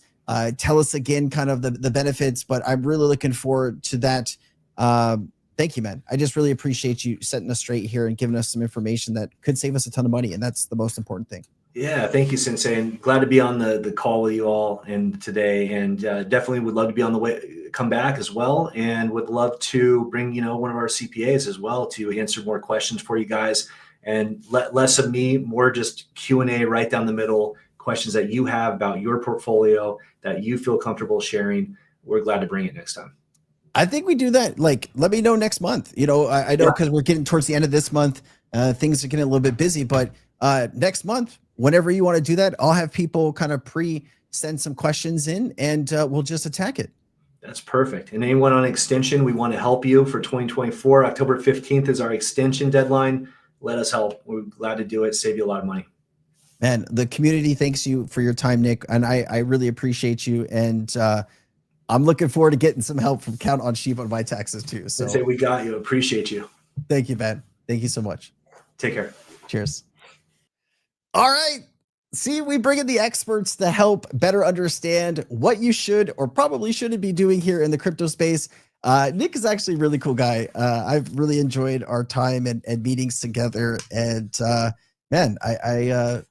Speaker 1: tell us again kind of the benefits, but I'm really looking forward to that. Thank you, man. I just really appreciate you setting us straight here and giving us some information that could save us a ton of money. And that's the most important thing.
Speaker 2: Yeah. Thank you, Sensei. And glad to be on the call with you all and today. And definitely would love to be on the way, come back as well. And would love to bring, one of our CPAs as well to answer more questions for you guys, and less of me, more just Q&A right down the middle, questions that you have about your portfolio that you feel comfortable sharing. We're glad to bring it next time.
Speaker 1: I think we do that. Like, let me know next month. I know because we're getting towards the end of this month, things are getting a little bit busy, but next month, whenever you want to do that, I'll have people kind of send some questions in, and we'll just attack it.
Speaker 2: That's perfect. And anyone on extension, we want to help you for 2024. October 15th is our extension deadline. Let us help. We're glad to do it. Save you a lot of money.
Speaker 1: Man, the community thanks you for your time, Nick. And I really appreciate you. And I'm looking forward to getting some help from Count on Sheep on my taxes too. So
Speaker 2: say we got you. Appreciate you.
Speaker 1: Thank you, man. Thank you so much.
Speaker 2: Take care.
Speaker 1: Cheers. All right. See, we bring in the experts to help better understand what you should or probably shouldn't be doing here in the crypto space. Nick is actually a really cool guy. I've really enjoyed our time and meetings together. And man, I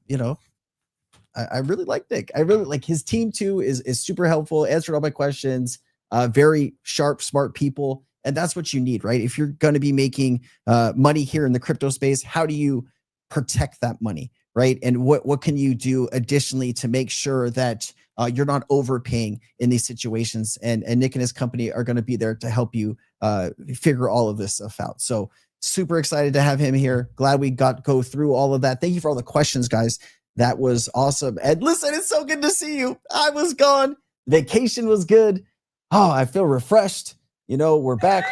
Speaker 1: really like Nick. I really like his team too, is super helpful, answered all my questions, very sharp, smart people. And that's what you need, right? If you're going to be making money here in the crypto space, how do you protect that money, right? And what can you do additionally to make sure that you're not overpaying in these situations? And Nick and his company are going to be there to help you figure all of this stuff out. So super excited to have him here. Glad we go through all of that. Thank you for all the questions, guys. That was awesome. And listen, it's so good to see you. I was gone. Vacation was good. Oh, I feel refreshed. We're back.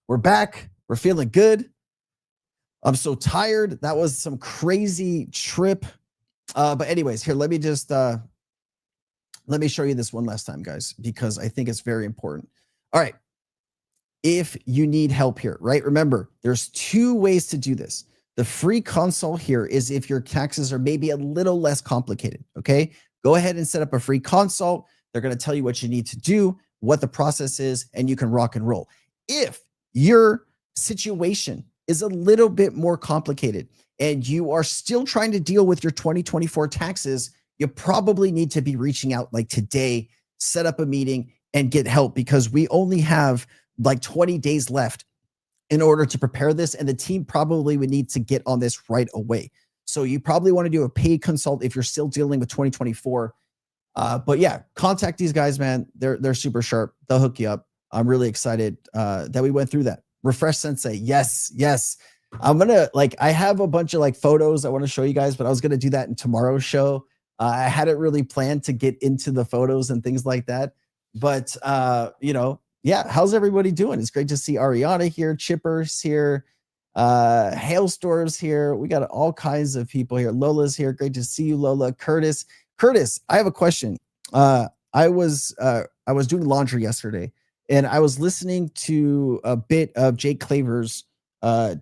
Speaker 1: We're back. We're feeling good. I'm so tired. That was some crazy trip. But anyways, here, let me just, let me show you this one last time, guys, because I think it's very important. All right. If you need help here, right? Remember, there's two ways to do this. The free consult here is if your taxes are maybe a little less complicated, okay? Go ahead and set up a free consult. They're going to tell you what you need to do, what the process is, and you can rock and roll. If your situation is a little bit more complicated and you are still trying to deal with your 2024 taxes, you probably need to be reaching out like today, set up a meeting and get help, because we only have like 20 days left in order to prepare this. And the team probably would need to get on this right away. So you probably want to do a paid consult if you're still dealing with 2024. But yeah, contact these guys, man. They're super sharp. They'll hook you up. I'm really excited that we went through that. Refresh Sensei. Yes. I'm going to I have a bunch of photos I want to show you guys, but I was going to do that in tomorrow's show. I hadn't really planned to get into the photos and things like that, but yeah. How's everybody doing? It's great to see Ariana here, Chipper's here, Hailstorm's here. We got all kinds of people here. Lola's here. Great to see you, Lola. Curtis, I have a question. I was doing laundry yesterday, and I was listening to a bit of Jake Claver's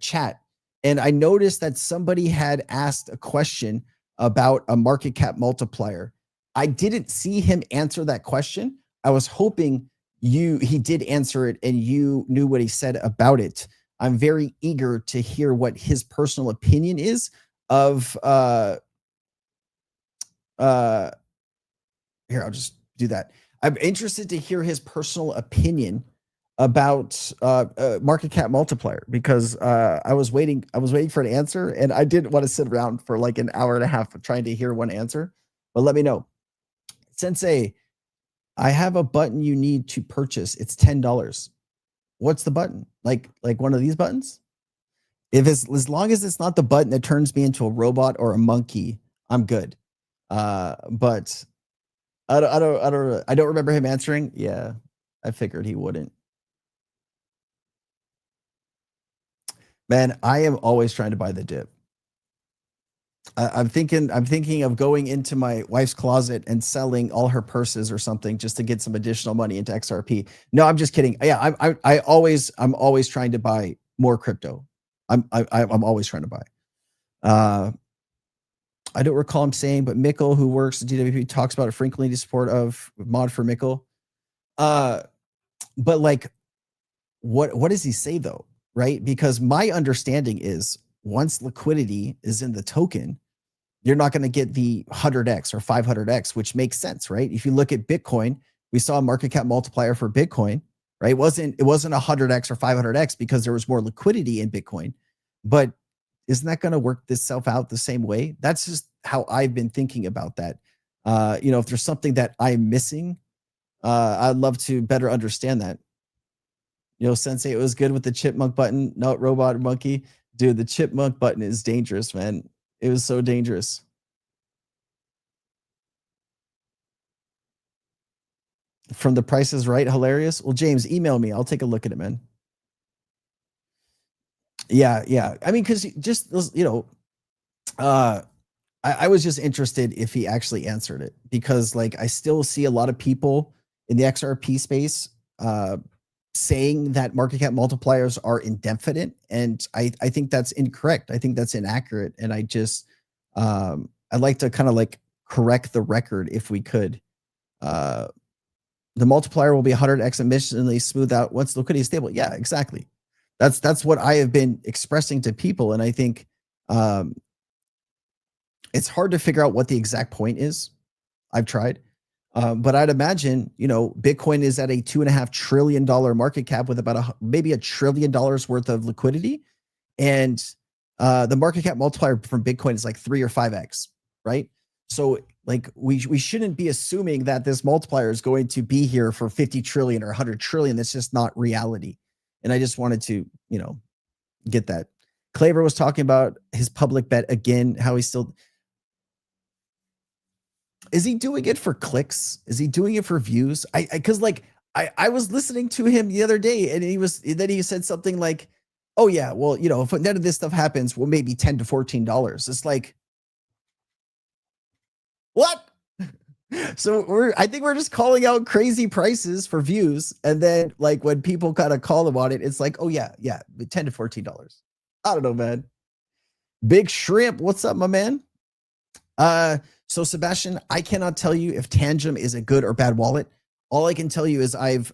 Speaker 1: chat, and I noticed that somebody had asked a question about a market cap multiplier. I didn't see him answer that question. I was hoping he did answer it and you knew what he said about it. I'm very eager to hear what his personal opinion is of here, I'll just do that. I'm interested to hear his personal opinion about market cap multiplier, because I was waiting for an answer, and I didn't want to sit around for like an hour and a half trying to hear one answer. But let me know. Sensei, I have a button you need to purchase. It's $10. What's the button? Like one of these buttons? If it's, as long as it's not the button that turns me into a robot or a monkey, I'm good. But I don't remember him answering. Yeah, I figured he wouldn't. Man, I am always trying to buy the dip. I'm thinking of going into my wife's closet and selling all her purses or something just to get some additional money into XRP. No, I'm just kidding. Yeah, I'm always trying to buy more crypto. I'm always trying to buy. I don't recall him saying, but Mikkel, who works at DWP, talks about it frequently to support of mod for Mikkel. But like, what does he say though? Right? Because my understanding is once liquidity is in the token, you're not going to get the 100x or 500x, which makes sense, right? If you look at Bitcoin, we saw a market cap multiplier for Bitcoin, right? It wasn't 100x or 500x because there was more liquidity in Bitcoin, but isn't that going to work itself out the same way? That's just how I've been thinking about that. If there's something that I'm missing, I'd love to better understand that. Sensei, it was good with the chipmunk button. No, robot or monkey. Dude, the chipmunk button is dangerous, man. It was so dangerous. From The Price is Right, hilarious. Well, James, email me. I'll take a look at it, man. Yeah. I mean, because just, I was just interested if he actually answered it, because like I still see a lot of people in the XRP space saying that market cap multipliers are indefinite, and I think that's incorrect. I think that's inaccurate, and I just I'd like to kind of like correct the record if we could. The multiplier will be 100x emissionally smooth out once liquidity is stable. Yeah, exactly. That's what I have been expressing to people, and I think it's hard to figure out what the exact point is. I've tried. But I'd imagine, Bitcoin is at a $2.5 trillion market cap with about maybe $1 trillion worth of liquidity. And the market cap multiplier from Bitcoin is like 3 or 5x, right? So like we shouldn't be assuming that this multiplier is going to be here for 50 trillion or 100 trillion. That's just not reality. And I just wanted to, get that. Claver was talking about his public bet again, how he's still... Is he doing it for clicks? Is he doing it for views? Because I was listening to him the other day, and he said something like, "Oh yeah, well, if none of this stuff happens, well, maybe $10 to $14." It's like, what? So I think we're just calling out crazy prices for views, and then like when people kind of call him on it, it's like, oh yeah, $10 to $14. I don't know, man. Big Shrimp, what's up, my man? So Sebastian, I cannot tell you if Tangem is a good or bad wallet. All I can tell you is I've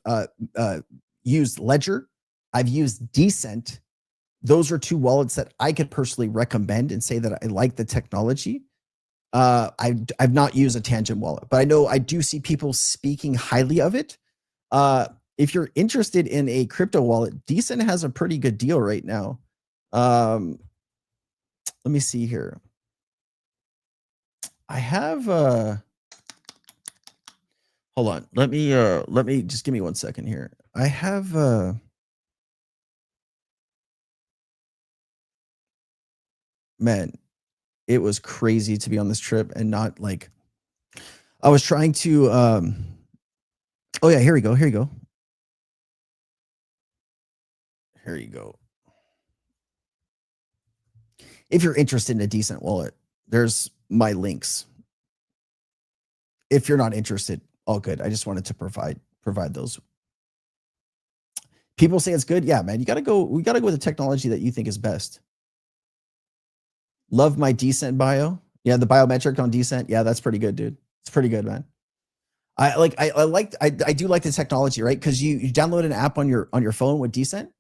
Speaker 1: used Ledger. I've used Decent. Those are two wallets that I could personally recommend and say that I like the technology. I've not used a Tangem wallet, but I know I do see people speaking highly of it. If you're interested in a crypto wallet, Decent has a pretty good deal right now. Let me see here. I have hold on. Let me just give me 1 second here. I have man, it was crazy to be on this trip and not like I was trying to oh yeah, here we go. Here you go. Here you go. If you're interested in a decent wallet, there's my links. If you're not interested, all good. I just wanted to provide those. People say it's good. Yeah, man, we got to go with the technology that you think is best. Love my Decent bio. Yeah, the biometric on Decent. Yeah, that's pretty good, dude. It's pretty good, man. I do like the technology, right? Because you download an app on your phone with Decent,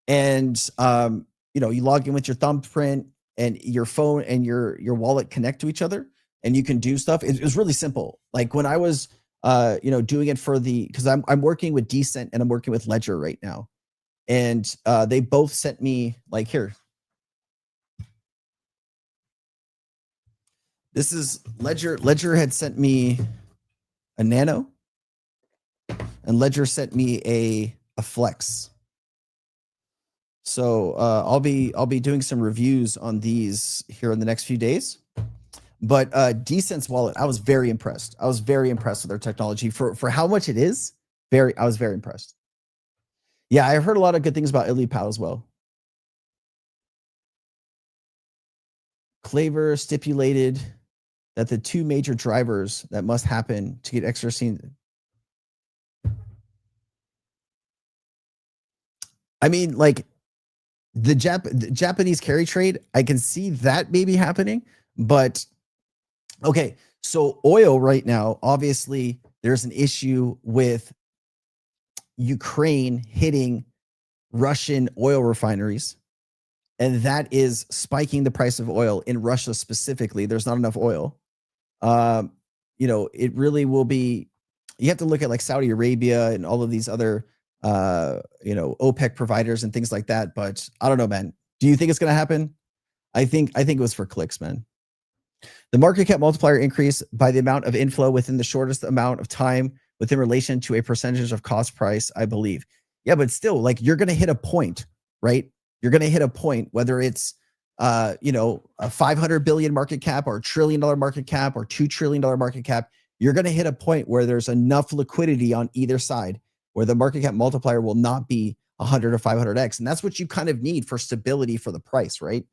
Speaker 1: and you log in with your thumbprint, and your phone and your wallet connect to each other, and you can do stuff. It was really simple. Like when I was doing it for because I'm working with Decent and I'm working with Ledger right now, and they both sent me like here. This is Ledger. Ledger had sent me a Nano, and Ledger sent me a Flex. So I'll be doing some reviews on these here in the next few days. But Decent's wallet, I was very impressed. I was very impressed with their technology for how much it is. I was very impressed. Yeah, I heard a lot of good things about IliPal as well. Claver stipulated that the two major drivers that must happen to get XRC. I mean, like the Japanese carry trade, I can see that maybe happening, but okay. So oil right now, obviously, there's an issue with Ukraine hitting Russian oil refineries, and that is spiking the price of oil in Russia specifically. There's not enough oil. It really will be. You have to look at like Saudi Arabia and all of these other OPEC providers and things like that. But I don't know, man. Do you think it's going to happen? I think it was for clicks, man. The market cap multiplier increase by the amount of inflow within the shortest amount of time within relation to a percentage of cost price, I believe. Yeah, but still, like you're going to hit a point, right? You're going to hit a point, whether it's a 500 billion market cap or $1 trillion market cap or $2 trillion market cap. You're going to hit a point where there's enough liquidity on either side where the market cap multiplier will not be 100 or 500x. And that's what you kind of need for stability for the price, right?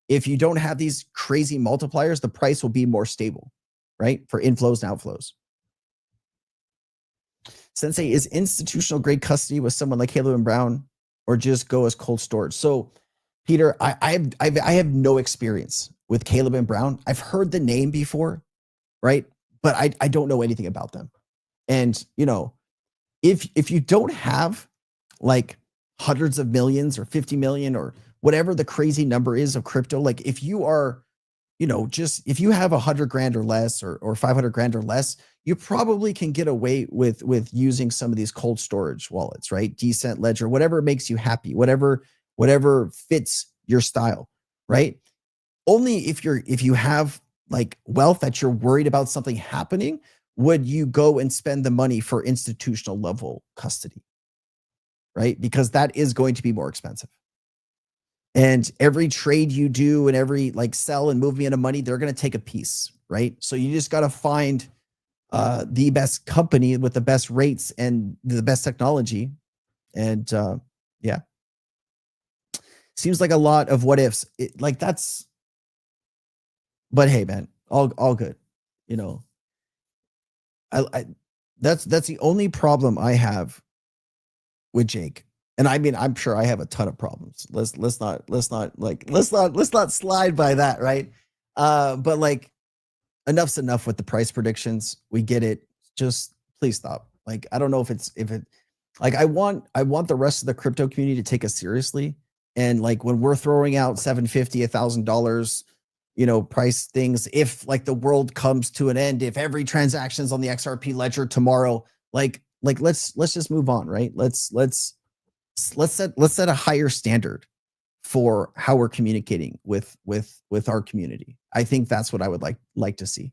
Speaker 1: If you don't have these crazy multipliers, the price will be more stable, right? For inflows and outflows. Sensei, is institutional grade custody with someone like Caleb and Brown, or just go as cold storage? So, Peter, I have no experience with Caleb and Brown. I've heard the name before, right? But I don't know anything about them. And if you don't have like hundreds of millions or 50 million or whatever the crazy number is of crypto, like if you are, if you have 100 grand or less or 500 grand or less, you probably can get away with using some of these cold storage wallets, right? Decent, Ledger, whatever makes you happy, whatever fits your style, right? Only if you have like wealth that you're worried about something happening, would you go and spend the money for institutional level custody, right? Because that is going to be more expensive. And every trade you do and every like sell and move me into money, they're going to take a piece, right? So you just got to find the best company with the best rates and the best technology. And yeah, seems like a lot of what ifs. But hey, man, all good. That's the only problem I have with Jake. And I mean, I'm sure I have a ton of problems. Let's not slide by that, right? But like, enough's enough with the price predictions. We get it. Just please stop. Like, I don't know if it like I want the rest of the crypto community to take us seriously. And like when we're throwing out $750, $1,000, price things, if like the world comes to an end, if every transaction's on the XRP ledger tomorrow, like let's just move on, right? Let's set a higher standard for how we're communicating with our community. I think that's what I would like to see.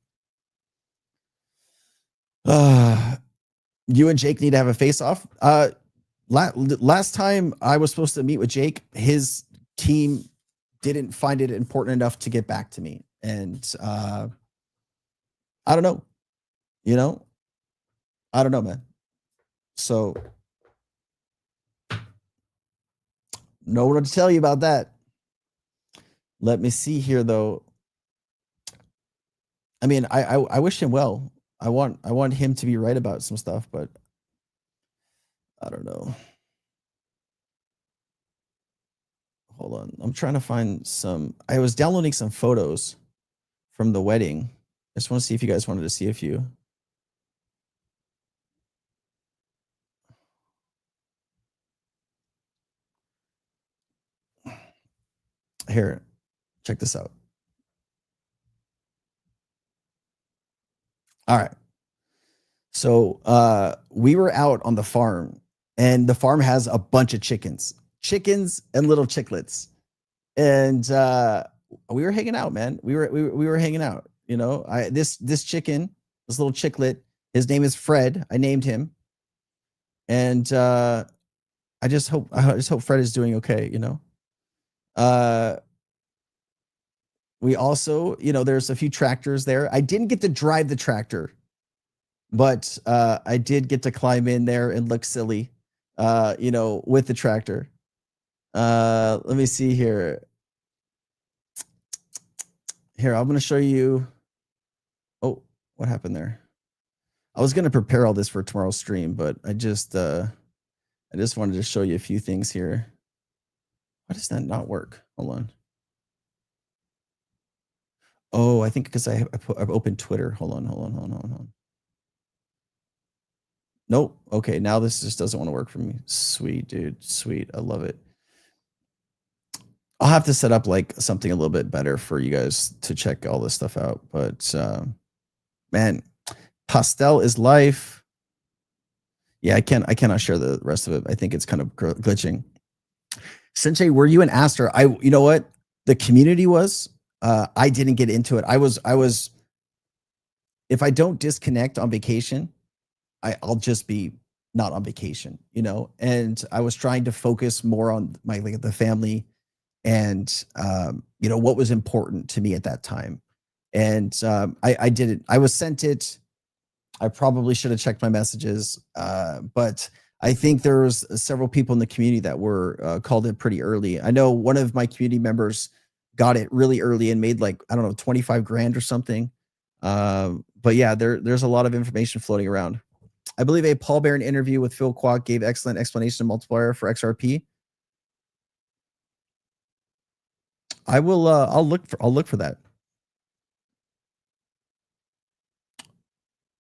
Speaker 1: You and Jake need to have a face-off. Last time I was supposed to meet with Jake, his team didn't find it important enough to get back to me, and I don't know. I don't know, man. So no one to tell you about that. Let me see here, though. I mean, I wish him well. I want him to be right about some stuff, but I don't know. hold on. I'm trying to find some. I was downloading some photos from the wedding. I just want to see if you guys wanted to see a few. Here, check this out. All right. So we were out on the farm, and the farm has a bunch of chickens and little chicklets. And we were hanging out, man. We were hanging out. You know, this chicken, this little chicklet, his name is Fred. I named him. And I just hope Fred is doing okay, you know. We also, you know, there's a few tractors there. I didn't get to drive the tractor, but I did get to climb in there and look silly, you know, with the tractor. Let me see here. Here, I'm going to show you. Oh, what happened there? I was going to prepare all this for tomorrow's stream, but I just wanted to show you a few things here. Why does that not work? Hold on. Oh, I think because I've opened Twitter. Hold on. Nope. Okay, now this just doesn't want to work for me. Sweet, dude. Sweet. I love it. I'll have to set up like something a little bit better for you guys to check all this stuff out. But man, pastel is life. Yeah, I cannot share the rest of it. I think it's kind of glitching. Sanjay, were you an Aster? You know what? The community was. I didn't get into it. I was. If I don't disconnect on vacation, I'll just be not on vacation, you know. And I was trying to focus more on the family, and you know what was important to me at that time. And I didn't. I was sent it. I probably should have checked my messages, but I think there was several people in the community that were called in pretty early. I know one of my community members got it really early and made like, I don't know, 25 grand or something. But yeah, there's a lot of information floating around. I believe a Paul Barron interview with Phil Kwok gave excellent explanation of multiplier for XRP. I will. I'll look for that.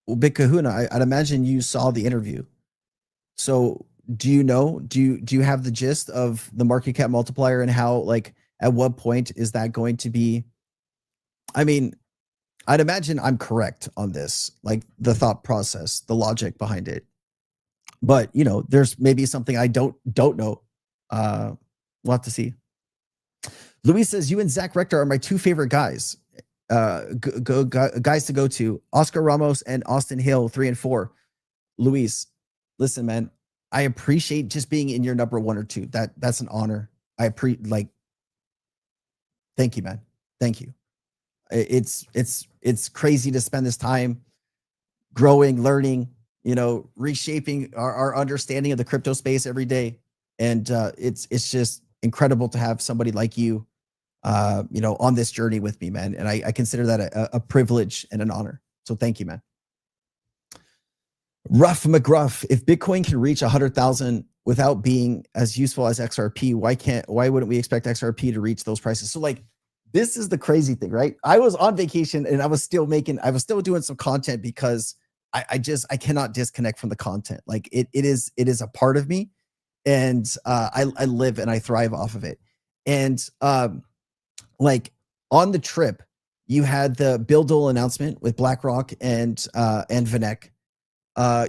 Speaker 1: Well, Big Kahuna, I'd imagine you saw the interview. So do you know? Do you have the gist of the market cap multiplier and how, like, at what point is that going to be? I mean, I'd imagine I'm correct on this, like the thought process, the logic behind it. But you know, there's maybe something I don't know. We'll have to see. Luis says, you and Zach Rector are my two favorite guys. Guys to go to: Oscar Ramos and Austin Hill, 3 and 4. Luis, listen, man, I appreciate just being in your number 1 or 2. That's an honor. Thank you, man. Thank you. It's crazy to spend this time growing, learning, you know, reshaping our understanding of the crypto space every day. And it's just incredible to have somebody like you, you know, on this journey with me, man. And I consider that a privilege and an honor. So thank you, man. Rough McGruff, if Bitcoin can reach 100,000 without being as useful as XRP, why wouldn't we expect XRP to reach those prices? So like, this is the crazy thing, right? I was on vacation and I was still doing some content because I cannot disconnect from the content. Like it is a part of me, and I live and I thrive off of it. And like on the trip, you had the Bill Dole announcement with BlackRock and Vanek.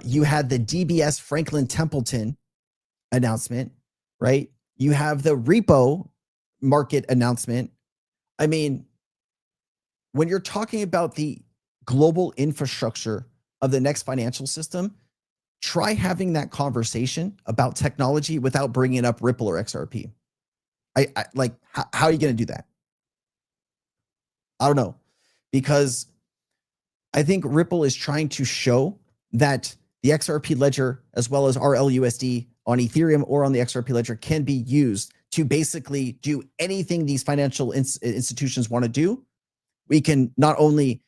Speaker 1: You had the DBS Franklin Templeton announcement, right? You have the repo market announcement. I mean, when you're talking about the global infrastructure of the next financial system, try having that conversation about technology without bringing up Ripple or XRP. I like, how are you going to do that? I don't know, because I think Ripple is trying to show that the XRP ledger, as well as RLUSD on Ethereum or on the XRP ledger, can be used to basically do anything these financial institutions want to do. We can not only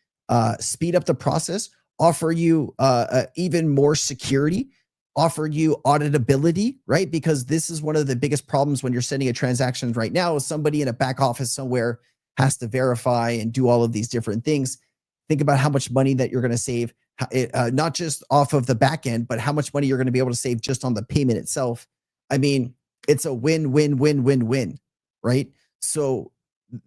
Speaker 1: speed up the process, offer you even more security, offer you auditability, right? Because this is one of the biggest problems when you're sending a transaction right now. Somebody in a back office somewhere has to verify and do all of these different things. Think about how much money that you're going to save, not just off of the back end, but how much money you're going to be able to save just on the payment itself. I mean, it's a win, win, win, win, win, right? So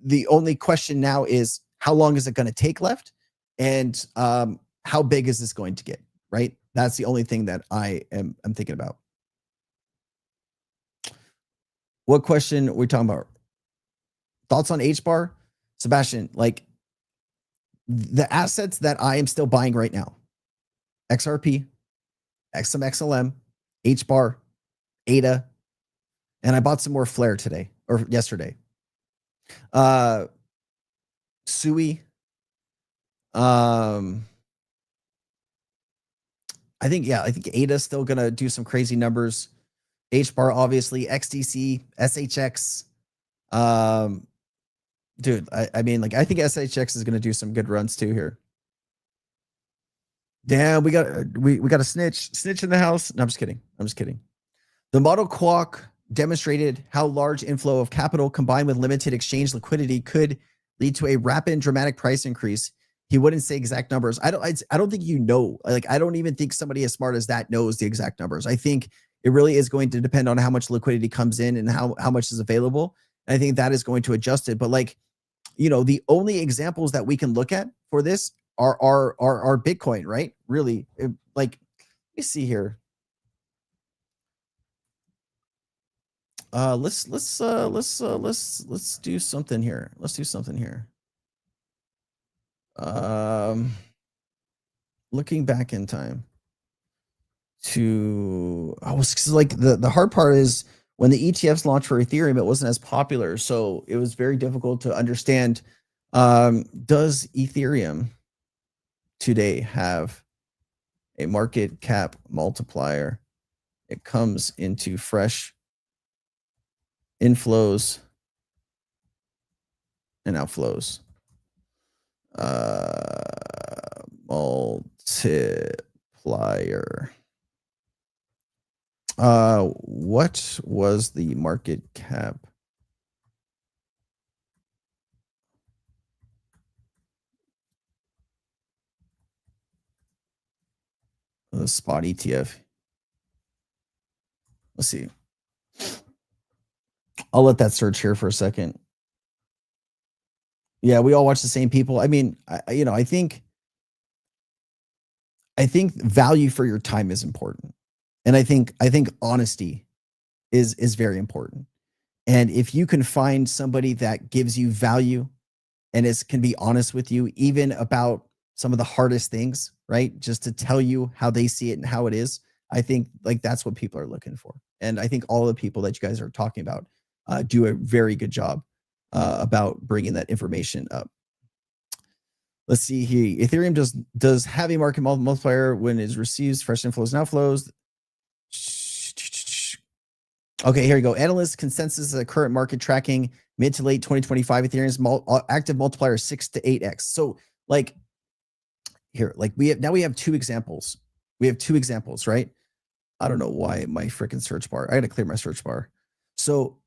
Speaker 1: the only question now is how long is it going to take left? And how big is this going to get, right? That's the only thing that I'm thinking about. What question are we talking about? Thoughts on H-bar? Sebastian, like the assets that I am still buying right now, XRP, XMXLM, H-bar, ADA, and I bought some more Flare today or yesterday. SUI. I think ADA is still gonna do some crazy numbers. H-bar, obviously, XDC, SHX. Dude, I mean, like, I think SHX is gonna do some good runs too here. Damn, we got a snitch in the house. No, I'm just kidding. The model Quack demonstrated how large inflow of capital combined with limited exchange liquidity could lead to a rapid and dramatic price increase. He wouldn't say exact numbers. I don't think like, I don't even think somebody as smart as that knows the exact numbers. I think it really is going to depend on how much liquidity comes in and how much is available. And I think that is going to adjust it. But like, the only examples that we can look at for this are Bitcoin, right? Really, like, let me see here. Let's do something here. Looking back in time to, like the hard part is when the ETFs launched for Ethereum, it wasn't as popular. So it was very difficult to understand, does Ethereum today have a market cap multiplier? It comes into fresh inflows and outflows. Multiplier. What was the market cap? The spot ETF. Let's see. I'll let that search here for a second. Yeah, we all watch the same people. I mean, I think value for your time is important. And I think honesty is very important. And if you can find somebody that gives you value and can be honest with you, even about some of the hardest things, right? Just to tell you how they see it and how it is. I think like that's what people are looking for. And I think all the people that you guys are talking about do a very good job about bringing that information up. Let's see here. Ethereum does have a market multiplier when it receives fresh inflows and outflows. Okay, here we go. Analyst consensus current market tracking mid to late 2025. Ethereum's active multiplier is 6 to 8x. So like here, like we have two examples. We have two examples, right? I don't know why my freaking search bar. I got to clear my search bar. So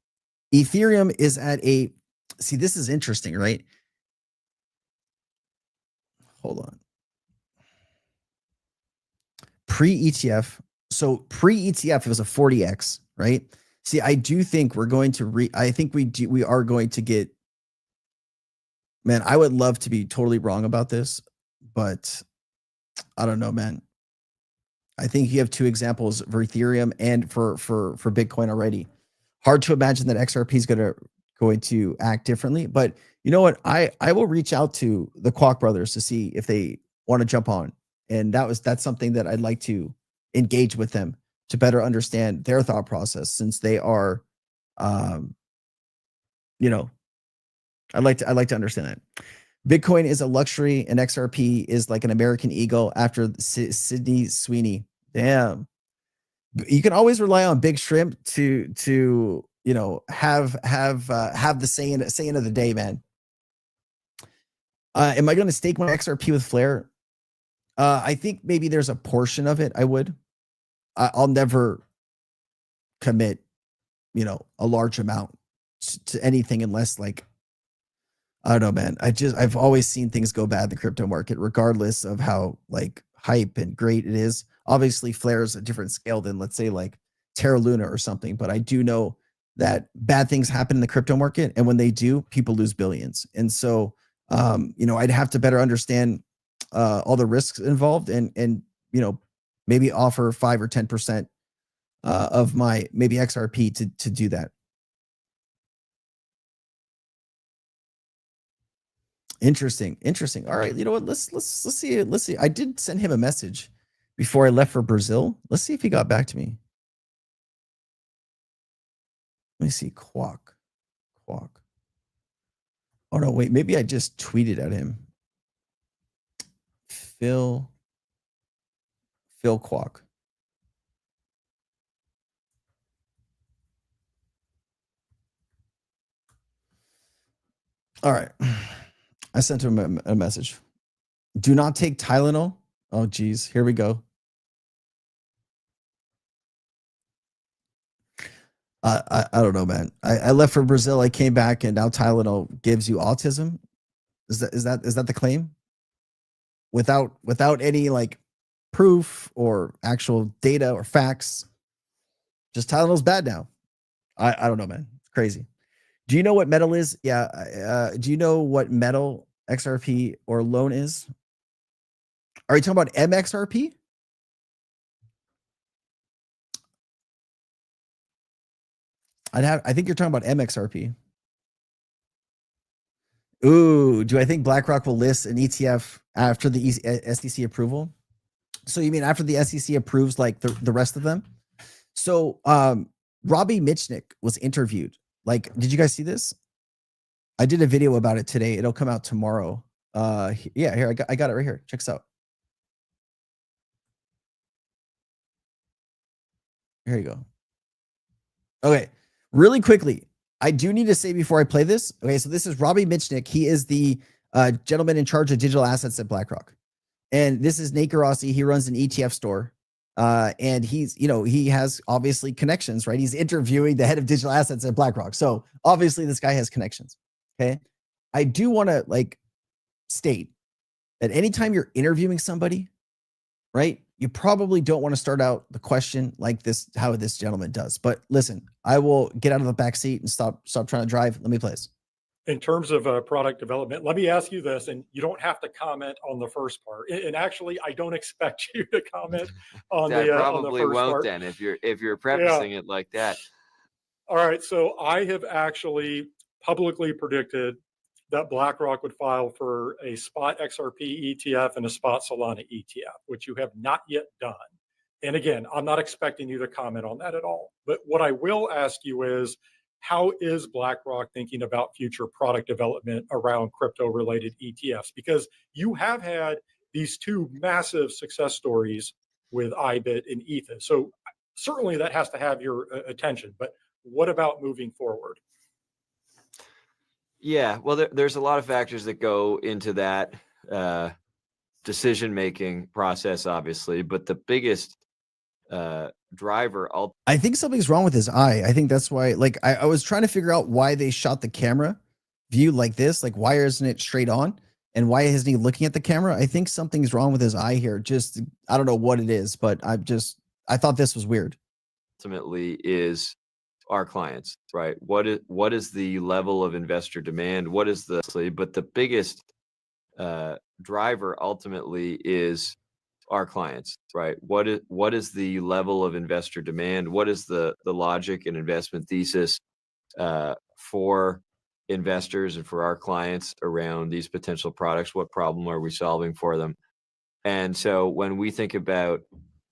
Speaker 1: Ethereum is at see, this is interesting, right? Hold on. Pre-ETF. So pre-ETF, it was a 40x, right? See, I do think we're going to I think we are going to get, man, I would love to be totally wrong about this, but I don't know, man. I think you have two examples for Ethereum and for Bitcoin already. Hard to imagine that XRP is going to act differently, but you know what? I will reach out to the Kwok brothers to see if they want to jump on. And that's something that I'd like to engage with them to better understand their thought process, since they are, I'd like to understand that. Bitcoin is a luxury and XRP is like an American eagle after Sydney Sweeney. Damn. You can always rely on Big Shrimp to have the saying of the day, man. Am I going to stake my XRP with Flare? I think maybe there's a portion of it I would. I'll never commit, a large amount to anything unless like, I don't know, man. I've always seen things go bad in the crypto market, regardless of how like hype and great it is. Obviously, Flare's a different scale than, let's say, like Terra Luna or something. But I do know that bad things happen in the crypto market, and when they do, people lose billions. And so, I'd have to better understand all the risks involved, and maybe offer 5 or 10% of my maybe XRP to do that. Interesting. All right, you know what? Let's see. I did send him a message before I left for Brazil. Let's see if he got back to me. Let me see. Quack. Oh no, wait. Maybe I just tweeted at him. Phil Quack. All right. I sent him a message. Do not take Tylenol. Oh, geez. Here we go. I don't know, man. I left for Brazil. I came back, and now Tylenol gives you autism. Is that the claim? Without any like proof or actual data or facts, just Tylenol's bad now. I don't know, man. It's crazy. Do you know what metal is? Yeah. Do you know what metal XRP or loan is? Are you talking about MXRP? I think you're talking about MXRP. Ooh, do I think BlackRock will list an ETF after the SEC approval? So you mean after the SEC approves like the rest of them? So Robbie Mitchnick was interviewed. Like, did you guys see this? I did a video about it today. It'll come out tomorrow. Yeah, here I got it right here. Check this out. Here you go. Okay, really quickly, I do need to say before I play this. Okay, so this is Robbie Mitchnick. He is the gentleman in charge of digital assets at BlackRock. And this is Nate Garossi. He runs an ETF store. And he's, he has obviously connections, right? He's interviewing the head of digital assets at BlackRock. So obviously this guy has connections. Okay. I do want to like state that anytime you're interviewing somebody, right, you probably don't want to start out the question like this, how this gentleman does. But listen, I will get out of the back seat and stop trying to drive. Let me play this.
Speaker 3: In terms of product development, let me ask you this, and you don't have to comment on the first part. And actually, I don't expect you to comment on
Speaker 4: I
Speaker 3: the
Speaker 4: probably
Speaker 3: on the first
Speaker 4: won't
Speaker 3: part.
Speaker 4: then if you're prefacing it like that.
Speaker 3: All right, so I have actually publicly predicted that BlackRock would file for a spot XRP ETF and a spot Solana ETF, which you have not yet done. And again, I'm not expecting you to comment on that at all. But what I will ask you is, how is BlackRock thinking about future product development around crypto-related ETFs? Because you have had these two massive success stories with IBIT and Ether. So certainly that has to have your attention. But what about moving forward?
Speaker 4: Yeah, well, there's a lot of factors that go into that decision-making process, obviously. But the biggest driver,
Speaker 1: I think something's wrong with his eye. I think that's why, like, I was trying to figure out why they shot the camera view like this. Like, why isn't it straight on? And why isn't he looking at the camera? I think something's wrong with his eye here. Just, I don't know what it is, but I thought this was weird.
Speaker 4: ultimately is our clients, right? What is the level of investor demand? What is but the biggest driver ultimately is our clients, right? What is the level of investor demand? What is the logic and investment thesis for investors and for our clients around these potential products? What problem are we solving for them? And so when we think about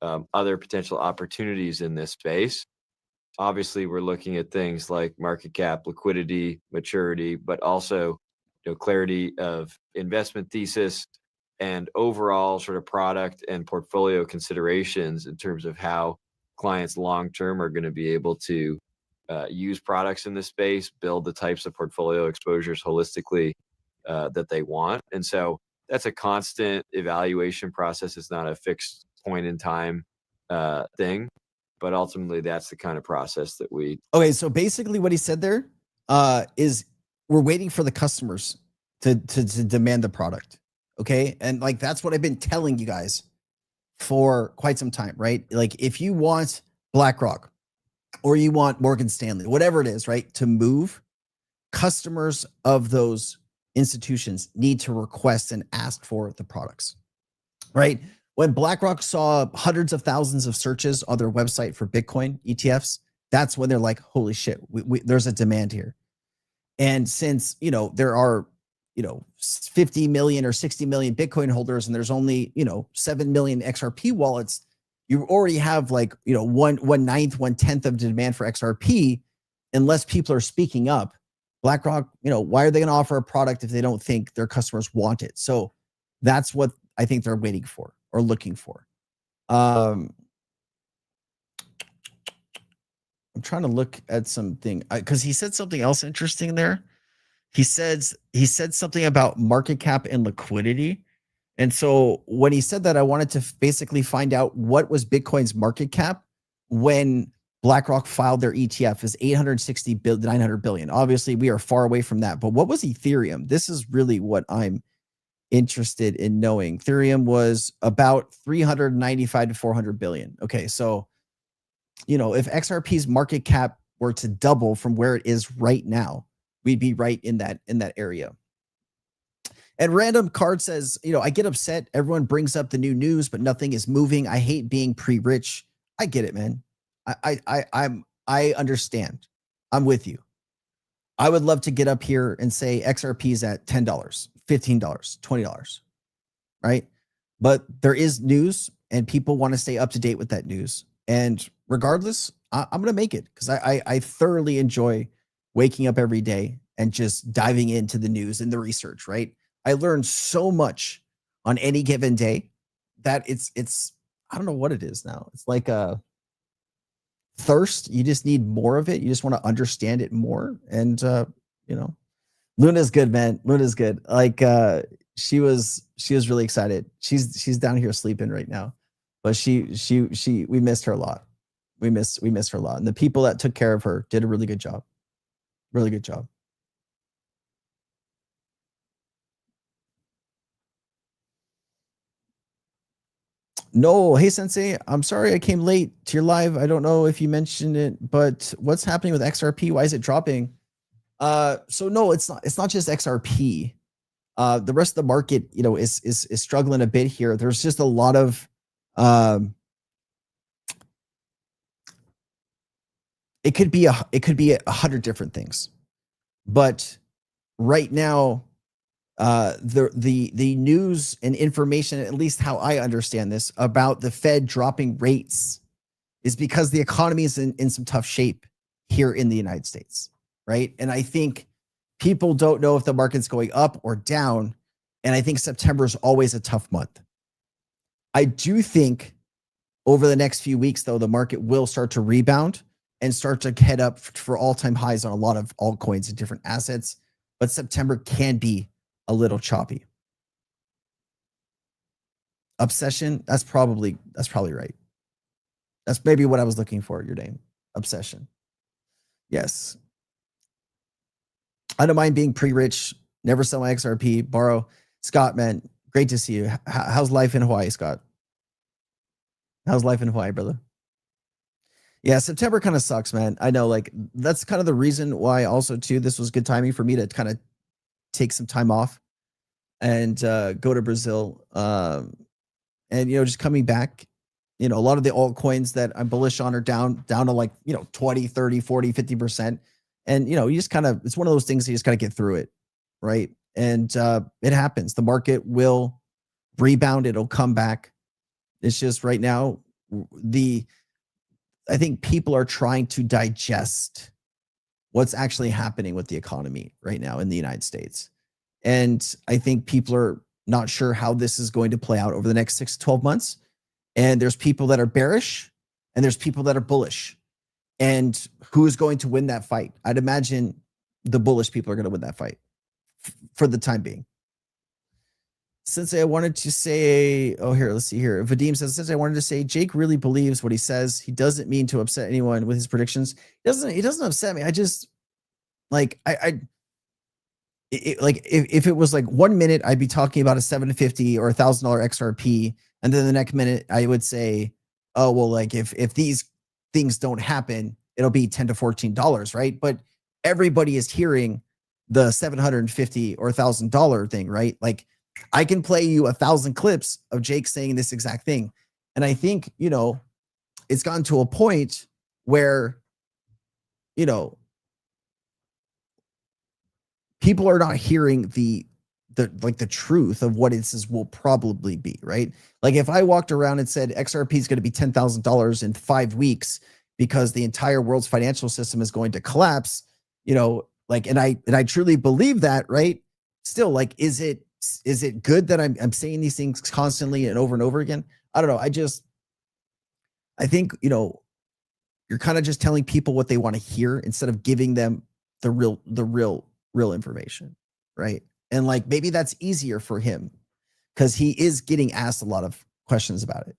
Speaker 4: other potential opportunities in this space, obviously we're looking at things like market cap, liquidity, maturity, but also clarity of investment thesis and overall sort of product and portfolio considerations in terms of how clients long-term are going to be able to use products in this space, build the types of portfolio exposures holistically that they want. And so that's a constant evaluation process. It's not a fixed point in time thing, but ultimately that's the kind of process that we.
Speaker 1: Okay, so basically what he said there is we're waiting for the customers to demand the product. Okay, and like that's what I've been telling you guys for quite some time, right? Like if you want BlackRock or you want Morgan Stanley, whatever it is, right, to move, customers of those institutions need to request and ask for the products, right? When BlackRock saw hundreds of thousands of searches on their website for Bitcoin ETFs, that's when they're like, holy shit, there's a demand here. And since, there are, 50 million or 60 million Bitcoin holders and there's only, 7 million XRP wallets, you already have like, 1/9, 1/10 of the demand for XRP. Unless people are speaking up, BlackRock, why are they going to offer a product if they don't think their customers want it? So that's what I think they're waiting for or looking for. I'm trying to look at something because he said something else interesting there. He said something about market cap and liquidity. And so when he said that, I wanted to basically find out what was Bitcoin's market cap when BlackRock filed their ETF is 860 billion, 900 billion. Obviously, we are far away from that. But what was Ethereum? This is really what I'm interested in knowing. Ethereum was about 395 to 400 billion. Okay, so if XRP's market cap were to double from where it is right now, we'd be right in that area. And Random Card says, I get upset. Everyone brings up the new news, but nothing is moving. I hate being pre-rich. I get it, man. I understand. I'm with you. I would love to get up here and say XRP is at $10, $15, $20, right? But there is news and people want to stay up to date with that news. And regardless, I'm going to make it because I thoroughly enjoy waking up every day and just diving into the news and the research, right? I learned so much on any given day that it's I don't know what it is now. It's like a thirst. You just need more of it. You just want to understand it more. And Luna's good, man. Luna's good. Like she was really excited. She's down here sleeping right now. But we missed her a lot. We missed her a lot. And the people that took care of her did a really good job. Really good job. No, hey Sensei, I'm sorry I came late to your live. I don't know if you mentioned it, but what's happening with XRP? Why is it dropping? So no, it's not just XRP. The rest of the market, is struggling a bit here. There's just a lot of it could be 100 different things. But right now, the news and information, at least how I understand this, about the Fed dropping rates is because the economy is in some tough shape here in the United States, right? And I think people don't know if the market's going up or down, and I think September is always a tough month. I do think over the next few weeks, though, the market will start to rebound and start to head up for all-time highs on a lot of altcoins and different assets, but September can be a little choppy. Obsession, that's probably right. That's maybe what I was looking for, your name. Obsession. Yes. I don't mind being pre-rich, never sell my XRP, borrow. Scott, man, great to see you. How's life in Hawaii, Scott? How's life in Hawaii, brother? Yeah, September kind of sucks, man. I know, like, that's kind of the reason why also, too, this was good timing for me to kind of take some time off and go to Brazil. And, just coming back, a lot of the altcoins that I'm bullish on are down to like, 20, 30, 40, 50%. And, you just kind of, it's one of those things you just got to get through it. Right. And it happens. The market will rebound. It'll come back. It's just right now, I think people are trying to digest what's actually happening with the economy right now in the United States. And I think people are not sure how this is going to play out over the next 6 to 12 months. And there's people that are bearish and there's people that are bullish. And who's going to win that fight? I'd imagine the bullish people are going to win that fight for the time being. Sensei, I wanted to say, oh, here, let's see here. Vadim says, Sensei, I wanted to say, Jake really believes what he says. He doesn't mean to upset anyone with his predictions. He doesn't upset me. I just like, like if it was like 1 minute, I'd be talking about a $750 or $1,000 XRP. And then the next minute I would say, oh, well, like if these things don't happen, it'll be $10 to $14, right? But everybody is hearing the $750 or $1,000 thing, right? Like I can play you 1,000 clips of Jake saying this exact thing. And I think, you know, it's gotten to a point where, you know, people are not hearing the truth of what it will probably be, right? Like if I walked around and said XRP is going to be $10,000 in 5 weeks because the entire world's financial system is going to collapse, you know, like, and I truly believe that, right? Still, like, is it good that I'm saying these things constantly and over again? I don't know. I think, you know, you're kind of just telling people what they want to hear instead of giving them the real information, right? And like maybe that's easier for him because he is getting asked a lot of questions about it,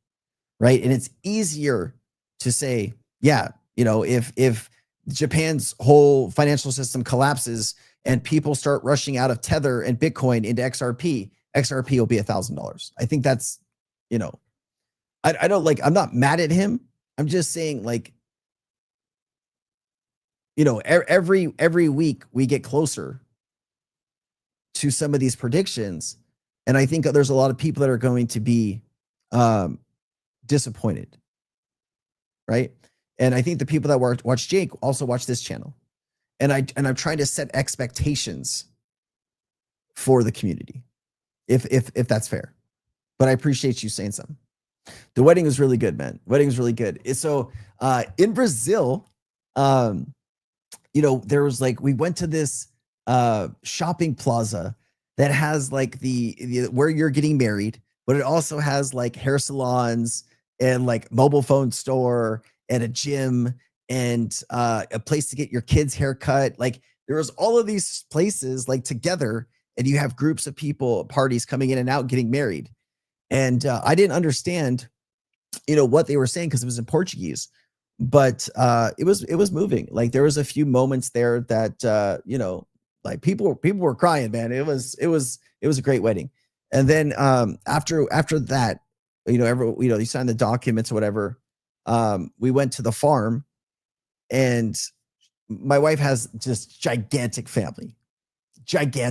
Speaker 1: right? And it's easier to say, yeah, you know, if Japan's whole financial system collapses and people start rushing out of Tether and Bitcoin into XRP will be $1,000. I think that's, you know, I don't like, I'm not mad at him. I'm just saying, like, you know, every week we get closer to some of these predictions. And I think there's a lot of people that are going to be disappointed. Right. And I think the people that watch Jake also watch this channel. And I'm trying to set expectations for the community, if that's fair. But I appreciate you saying something. The wedding was really good, man. Wedding was really good. So in Brazil, you know, there was like, we went to this shopping plaza that has like the where you're getting married, but it also has like hair salons and like mobile phone store and a gym and a place to get your kids haircut. Like there was all of these places like together, and you have groups of people, parties coming in and out, getting married. And I didn't understand, you know, what they were saying because it was in Portuguese, but it was moving. Like there was a few moments there that you know, like people were crying, man. It was a great wedding. And then after that, you know, you sign the documents or whatever. We went to the farm, and my wife has just gigantic family. Maybe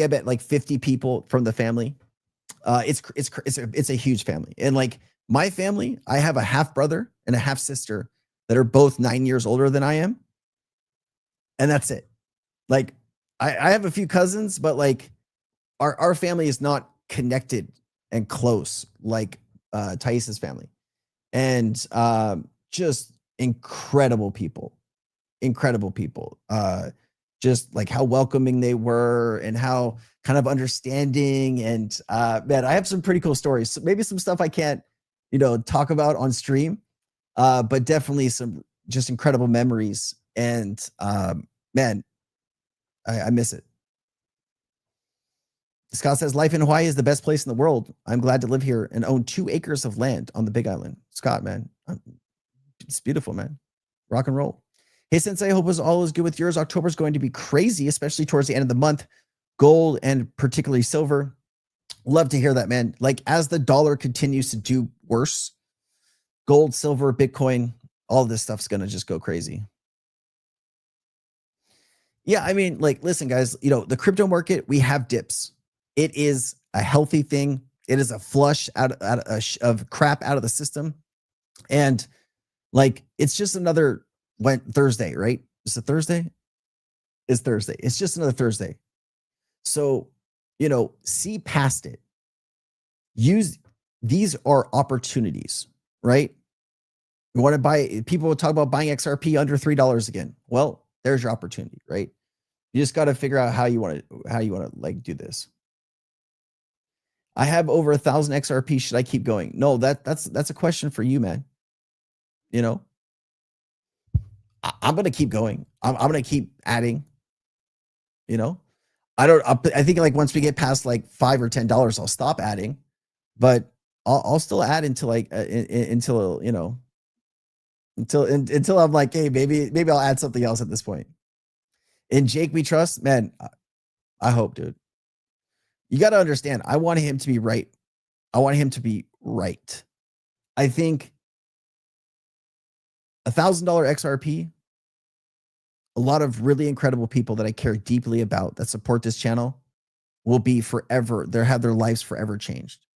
Speaker 1: I bet like 50 people from the family. It's a huge family. And like my family, I have a half brother and a half sister that are both 9 years older than I am. And that's it. Like I have a few cousins, but like our family is not connected and close like Thais's family. And just incredible people. Just like how welcoming they were and how kind of understanding. And man, I have some pretty cool stories. So maybe some stuff I can't, you know, talk about on stream, but definitely some just incredible memories. And man, I miss it. Scott says, life in Hawaii is the best place in the world. I'm glad to live here and own 2 acres of land on the Big Island. Scott, man, it's beautiful, man. Rock and roll. Hey, Sensei, I hope all is good with yours. October is going to be crazy, especially towards the end of the month. Gold and particularly silver. Love to hear that, man. Like as the dollar continues to do worse, gold, silver, Bitcoin, all this stuff's going to just go crazy. Yeah, I mean, like, listen, guys, you know, the crypto market, we have dips. It is a healthy thing. It is a flush out of crap out of the system. And like, it's just another Thursday, right? Is it Thursday? It's Thursday. It's just another Thursday. So, you know, see past it. These are opportunities, right? You want to buy, people will talk about buying XRP under $3 again. Well, there's your opportunity, right? You just got to figure out how you want to like do this. I have over 1,000 XRP. Should I keep going? No, that's a question for you, man. You know, I'm going to keep going. I'm going to keep adding, you know, I think like once we get past like $5 or $10, I'll stop adding, but I'll still add until like until, you know, until I'm like, hey, maybe I'll add something else at this point. In Jake we trust, man. I hope, dude. You got to understand, I want him to be right. I want him to be right. I think $1,000 XRP, a lot of really incredible people that I care deeply about that support this channel will be forever. They'll have their lives forever changed.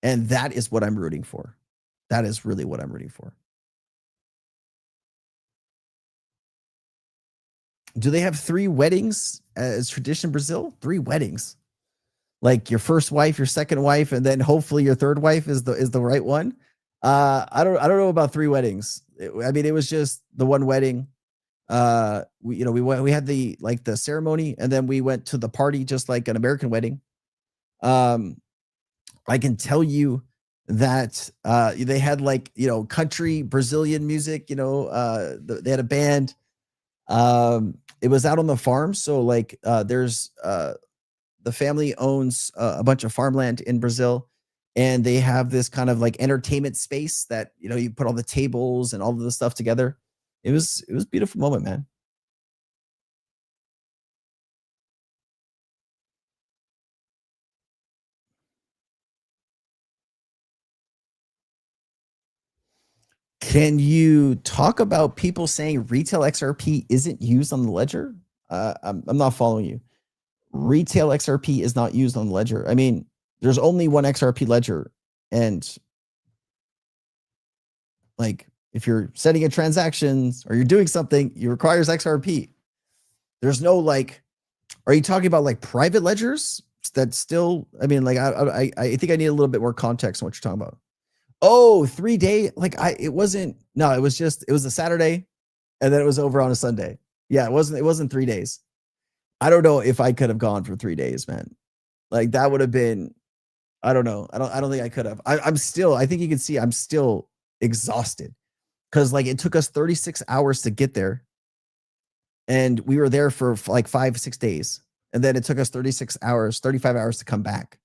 Speaker 1: And that is what I'm rooting for. That is really what I'm rooting for. Do they have 3 weddings as tradition in Brazil? 3 weddings. Like your first wife, your second wife, and then hopefully your third wife is the right one. I don't know about 3 weddings. I mean, it was just the one wedding. We had the ceremony, and then we went to the party just like an American wedding. I can tell you that they had like, you know, country Brazilian music, you know, they had a band. It was out on the farm, so like there's the family owns a bunch of farmland in Brazil, and they have this kind of like entertainment space that, you know, you put all the tables and all of the stuff together. It was a beautiful moment, man. Can you talk about people saying retail XRP isn't used on the ledger? I'm not following you. Retail XRP is not used on the ledger. I mean, there's only one XRP ledger, and like if you're setting a transactions or you're doing something, it requires XRP. There's no like, are you talking about like private ledgers that still, I mean, like I think I need a little bit more context on what you're talking about. Oh, 3 day. Like it was a Saturday and then it was over on a Sunday. Yeah, it wasn't 3 days. I don't know if I could have gone for 3 days, man. Like that would have been, I don't know. I don't think I could have. I think you can see I'm still exhausted because like it took us 36 hours to get there. And we were there for like 5-6 days. And then it took us 35 hours to come back.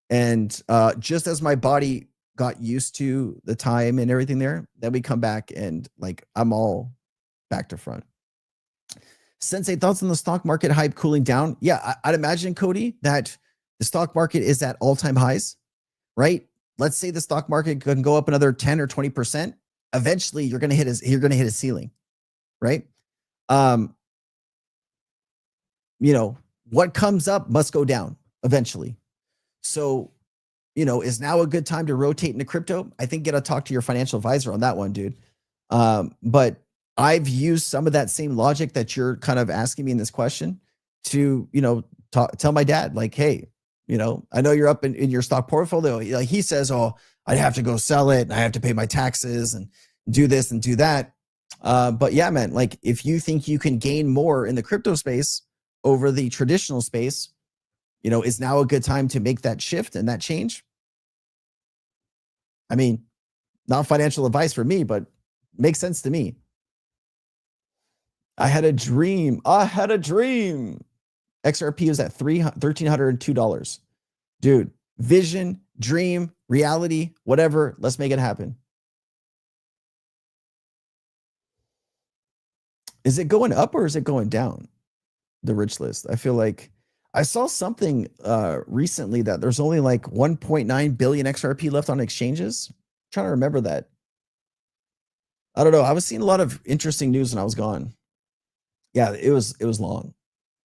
Speaker 1: And just as my body got used to the time and everything there, then we come back and like I'm all back to front. Sensei, thoughts on the stock market hype cooling down? Yeah, I'd imagine, Cody, that the stock market is at all-time highs, right? Let's say the stock market can go up another 10 or 20%. Eventually, you're going to hit a ceiling, right? You know, what comes up must go down eventually. So, you know, is now a good time to rotate into crypto? I think you got to talk to your financial advisor on that one, dude. But I've used some of that same logic that you're kind of asking me in this question to, you know, tell my dad, like, hey, you know, I know you're up in your stock portfolio. Like he says, oh, I'd have to go sell it and I have to pay my taxes and do this and do that. But yeah, man, like if you think you can gain more in the crypto space over the traditional space, you know, is now a good time to make that shift and that change? I mean, not financial advice for me, but makes sense to me. I had a dream. XRP was at $1,302. Dude, vision, dream, reality, whatever. Let's make it happen. Is it going up or is it going down? The rich list. I feel like I saw something recently that there's only like 1.9 billion XRP left on exchanges. I'm trying to remember that. I don't know. I was seeing a lot of interesting news when I was gone. Yeah, it was long.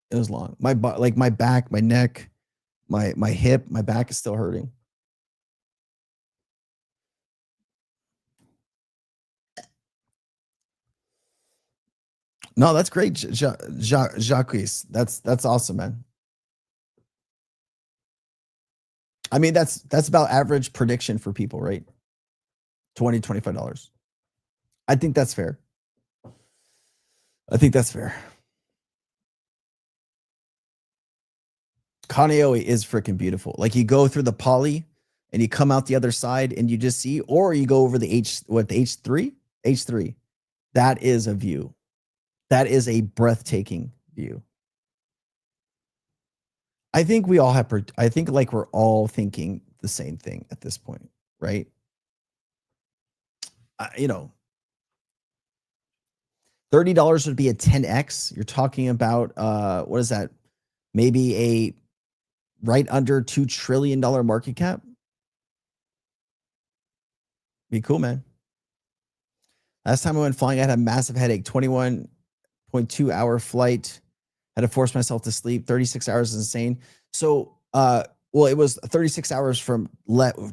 Speaker 1: It was long. My back, my neck, my hip, my back is still hurting. No, that's great, Jacques. That's awesome, man. I mean, that's about average prediction for people, right? $20-$25. I think that's fair. Kaneohe is freaking beautiful. Like you go through the poly and you come out the other side and you just see, or you go over the H3. That is a view. That is a breathtaking view. I think we all have, I think like we're all thinking the same thing at this point, right? You know, $30 would be a 10x. You're talking about what is that? Maybe a right under $2 trillion market cap. Be cool, man. Last time I went flying, I had a massive headache. 21.2 hour flight. Had to force myself to sleep. 36 hours is insane. So, well, it was 36 hours from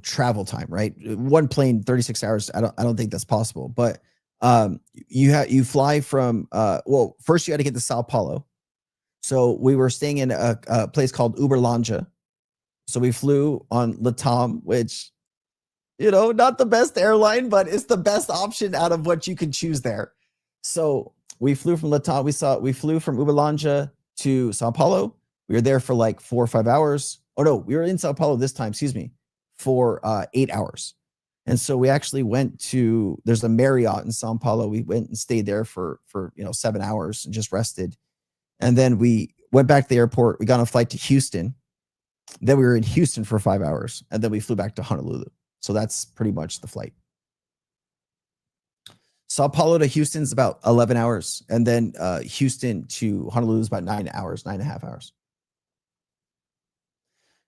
Speaker 1: travel time, right? One plane, 36 hours. I don't think that's possible. But you fly from well, first you got to get to Sao Paulo. So we were staying in a place called Uberlândia. So we flew on Latam, which, you know, not the best airline, but it's the best option out of what you can choose there. So we flew from Latam. We flew from Uberlândia to Sao Paulo. We were there for like 4 or 5 hours. Oh no, we were in Sao Paulo this time, excuse me, for 8 hours. And so we actually went to, there's a Marriott in Sao Paulo. We went and stayed there for 7 hours and just rested. And then we went back to the airport. We got on a flight to Houston. Then we were in Houston for 5 hours. And then we flew back to Honolulu. So that's pretty much the flight. Sao Paulo to Houston is about 11 hours. And then Houston to Honolulu is about 9 hours, 9.5 hours.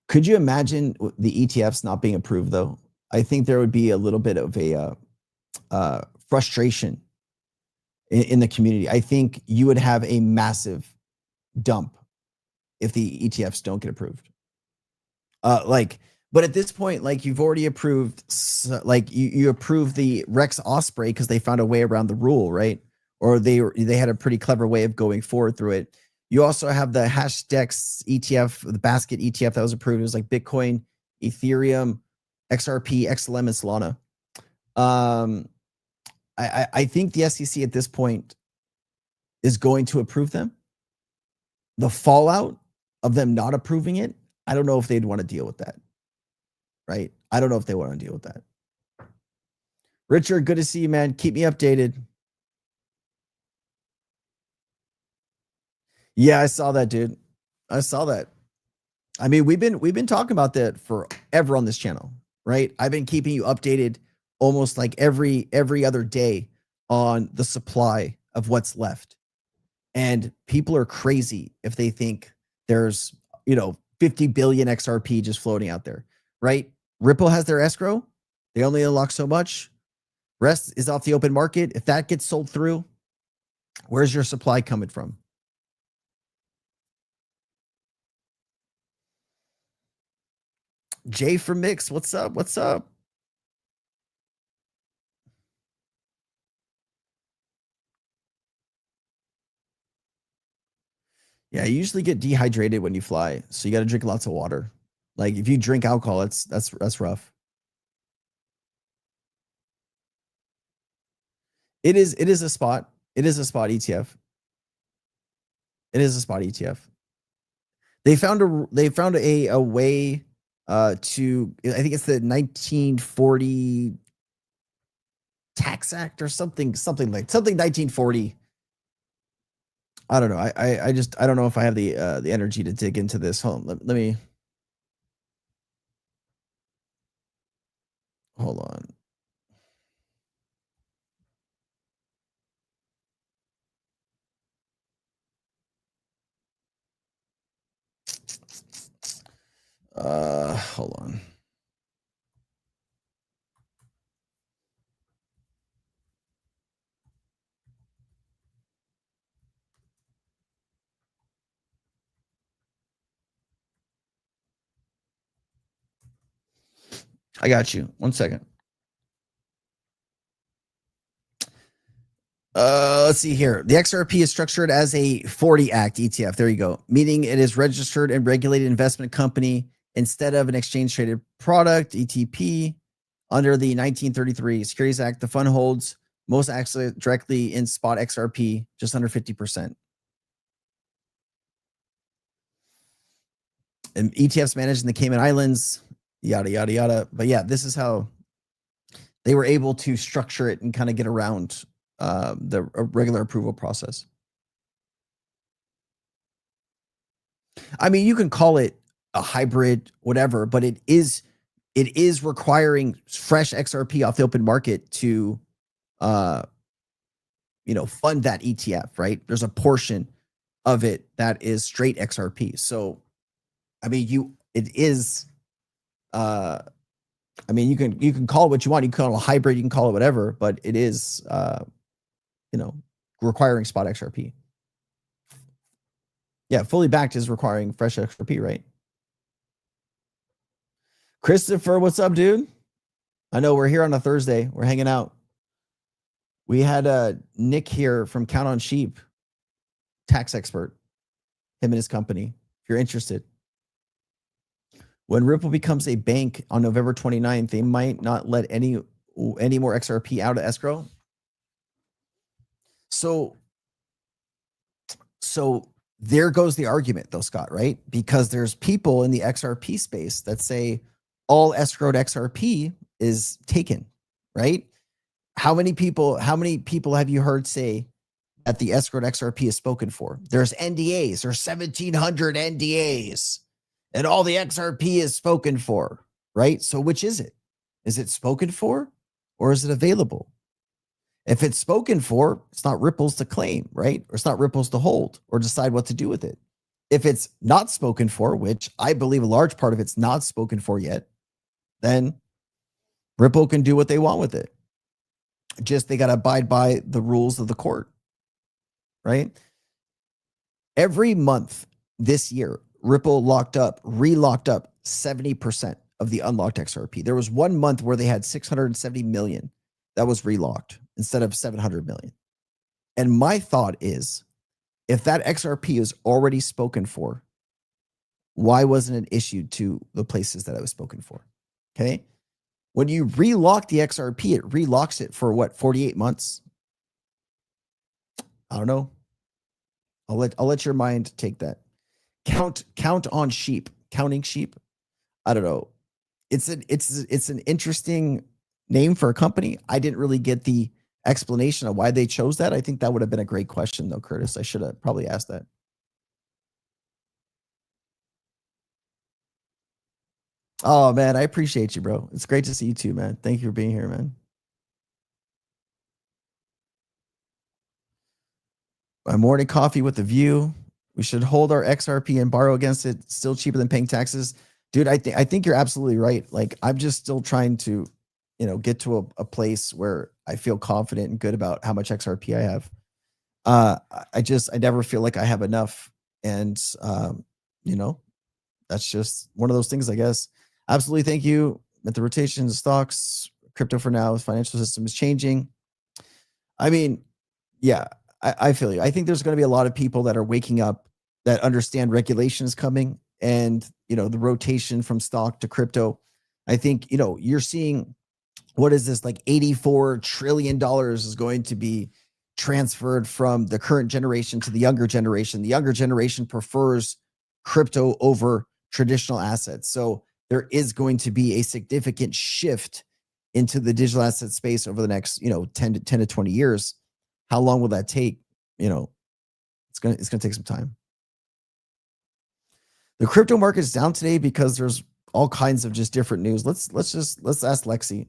Speaker 1: Could you imagine the ETFs not being approved, though? I think there would be a little bit of a frustration in the community. I think you would have a massive dump if the ETFs don't get approved. But at this point, like you've already approved, like you approved the Rex Osprey because they found a way around the rule, right? Or they had a pretty clever way of going forward through it. You also have the Hashdex ETF, the basket ETF that was approved. It was like Bitcoin, Ethereum, XRP, XLM, and Solana. I think the SEC at this point is going to approve them. The fallout of them not approving it, I don't know if they'd want to deal with that. Right? I don't know if they want to deal with that. Richard, good to see you, man. Keep me updated. Yeah, I saw that, dude. I saw that. I mean, we've been talking about that forever on this channel, right? I've been keeping you updated almost like every other day on the supply of what's left. And people are crazy if they think there's, 50 billion XRP just floating out there, right? Ripple has their escrow. They only unlock so much. Rest is off the open market. If that gets sold through, where's your supply coming from? Jay from Mix, what's up? What's up? Yeah, you usually get dehydrated when you fly, so you got to drink lots of water. Like if you drink alcohol, that's rough. It is a spot. It is a spot ETF. It is a spot ETF. They found a way to, I think it's the 1940 Tax Act or something 1940. I don't know. I don't know if I have the energy to dig into this. Hold on. Let me hold on. Hold on. I got you. 1 second. Let's see here. The XRP is structured as a 40 Act ETF. There you go. Meaning it is registered and regulated investment company instead of an exchange traded product, ETP. Under the 1933 Securities Act, the fund holds most actually directly in spot XRP, just under 50%. And ETFs managed in the Cayman Islands, yada, yada, yada. But yeah, this is how they were able to structure it and kind of get around the regular approval process. I mean, you can call it a hybrid, whatever, but it is requiring fresh XRP off the open market to fund that ETF, right? There's a portion of it that is straight XRP. So I mean, you can call it what you want. You can call it a hybrid, you can call it whatever, but it is requiring spot XRP. Yeah, fully backed is requiring fresh XRP, right? Christopher, what's up, dude? I know we're here on a Thursday. We're hanging out. We had Nick here from Count on Sheep, tax expert, him and his company, if you're interested. When Ripple becomes a bank on November 29th, they might not let any more XRP out of escrow. So there goes the argument, though, Scott, right? Because there's people in the XRP space that say all escrowed XRP is taken, right? How many people have you heard say that the escrowed XRP is spoken for? There's NDAs, there's 1,700 NDAs, and all the XRP is spoken for, right? So which is it? Is it spoken for or is it available? If it's spoken for, it's not Ripple's to claim, right? Or it's not Ripple's to hold or decide what to do with it. If it's not spoken for, which I believe a large part of it's not spoken for yet, then Ripple can do what they want with it. Just they got to abide by the rules of the court, right? Every month this year, Ripple relocked up 70% of the unlocked XRP. There was 1 month where they had 670 million that was relocked instead of 700 million. And my thought is, if that XRP is already spoken for, why wasn't it issued to the places that it was spoken for? Okay. When you relock the XRP, it relocks it for what, 48 months? I don't know. I'll let your mind take that. Count on sheep, counting sheep. I don't know. It's an interesting name for a company. I didn't really get the explanation of why they chose that. I think that would have been a great question, though, Curtis. I should have probably asked that. Oh, man, I appreciate you, bro. It's great to see you too, man. Thank you for being here, man. My morning coffee with the view. We should hold our XRP and borrow against it. Still cheaper than paying taxes. Dude, I think you're absolutely right. Like, I'm just still trying to, get to a place where I feel confident and good about how much XRP I have. I never feel like I have enough. And, that's just one of those things, I guess. Absolutely. Thank you. At the rotation of stocks, crypto for now, financial system is changing. I mean, yeah, I feel you. I think there's going to be a lot of people that are waking up that understand regulation is coming and, the rotation from stock to crypto. I think, you're seeing, what is this, like $84 trillion is going to be transferred from the current generation to the younger generation. The younger generation prefers crypto over traditional assets. So there is going to be a significant shift into the digital asset space over the next, 10 to 20 years. How long will that take? It's going to take some time. The crypto market is down today because there's all kinds of just different news. Let's ask Lexi.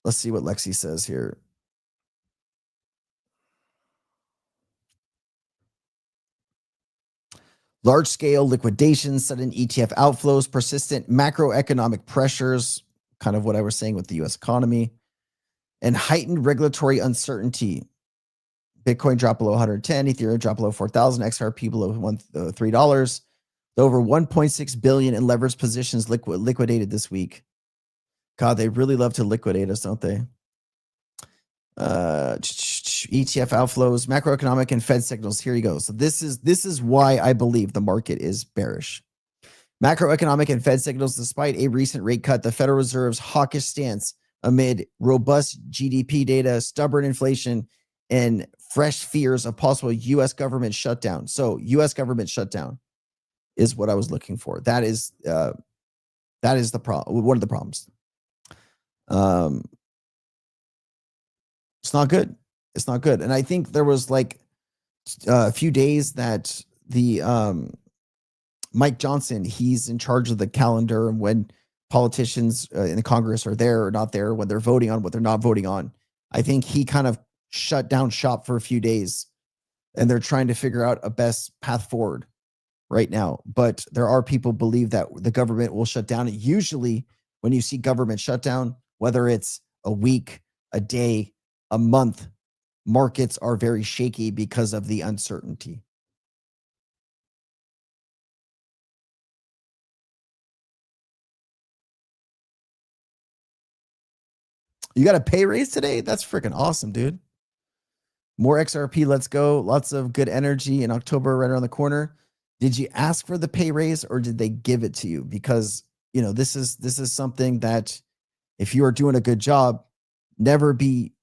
Speaker 1: Let's see what Lexi says here. Large-scale liquidations, sudden ETF outflows, persistent macroeconomic pressures, kind of what I was saying with the U.S. economy, and heightened regulatory uncertainty. Bitcoin dropped below 110, Ethereum dropped below 4,000, XRP below $3. Over 1.6 billion in leveraged positions liquidated this week. God, they really love to liquidate us, don't they? ETF outflows, macroeconomic and Fed signals. Here you go. So this is why I believe the market is bearish. Macroeconomic and Fed signals. Despite a recent rate cut, the Federal Reserve's hawkish stance amid robust GDP data, stubborn inflation, and fresh fears of possible U.S. government shutdown. So U.S. government shutdown is what I was looking for. That is the problem. One of the problems. It's not good. It's not good. And I think there was like a few days that the Mike Johnson, he's in charge of the calendar and when politicians in the Congress are there or not there, when they're voting on what they're not voting on. I think he kind of shut down shop for a few days, and they're trying to figure out a best path forward right now. But there are people believe that the government will shut down. Usually when you see government shutdown, whether it's a week, a day, a month, markets are very shaky because of the uncertainty. You got a pay raise today? That's freaking awesome, dude. More XRP, let's go. Lots of good energy in October right around the corner. Did you ask for the pay raise or did they give it to you? Because, you know, this is something that if you are doing a good job, never be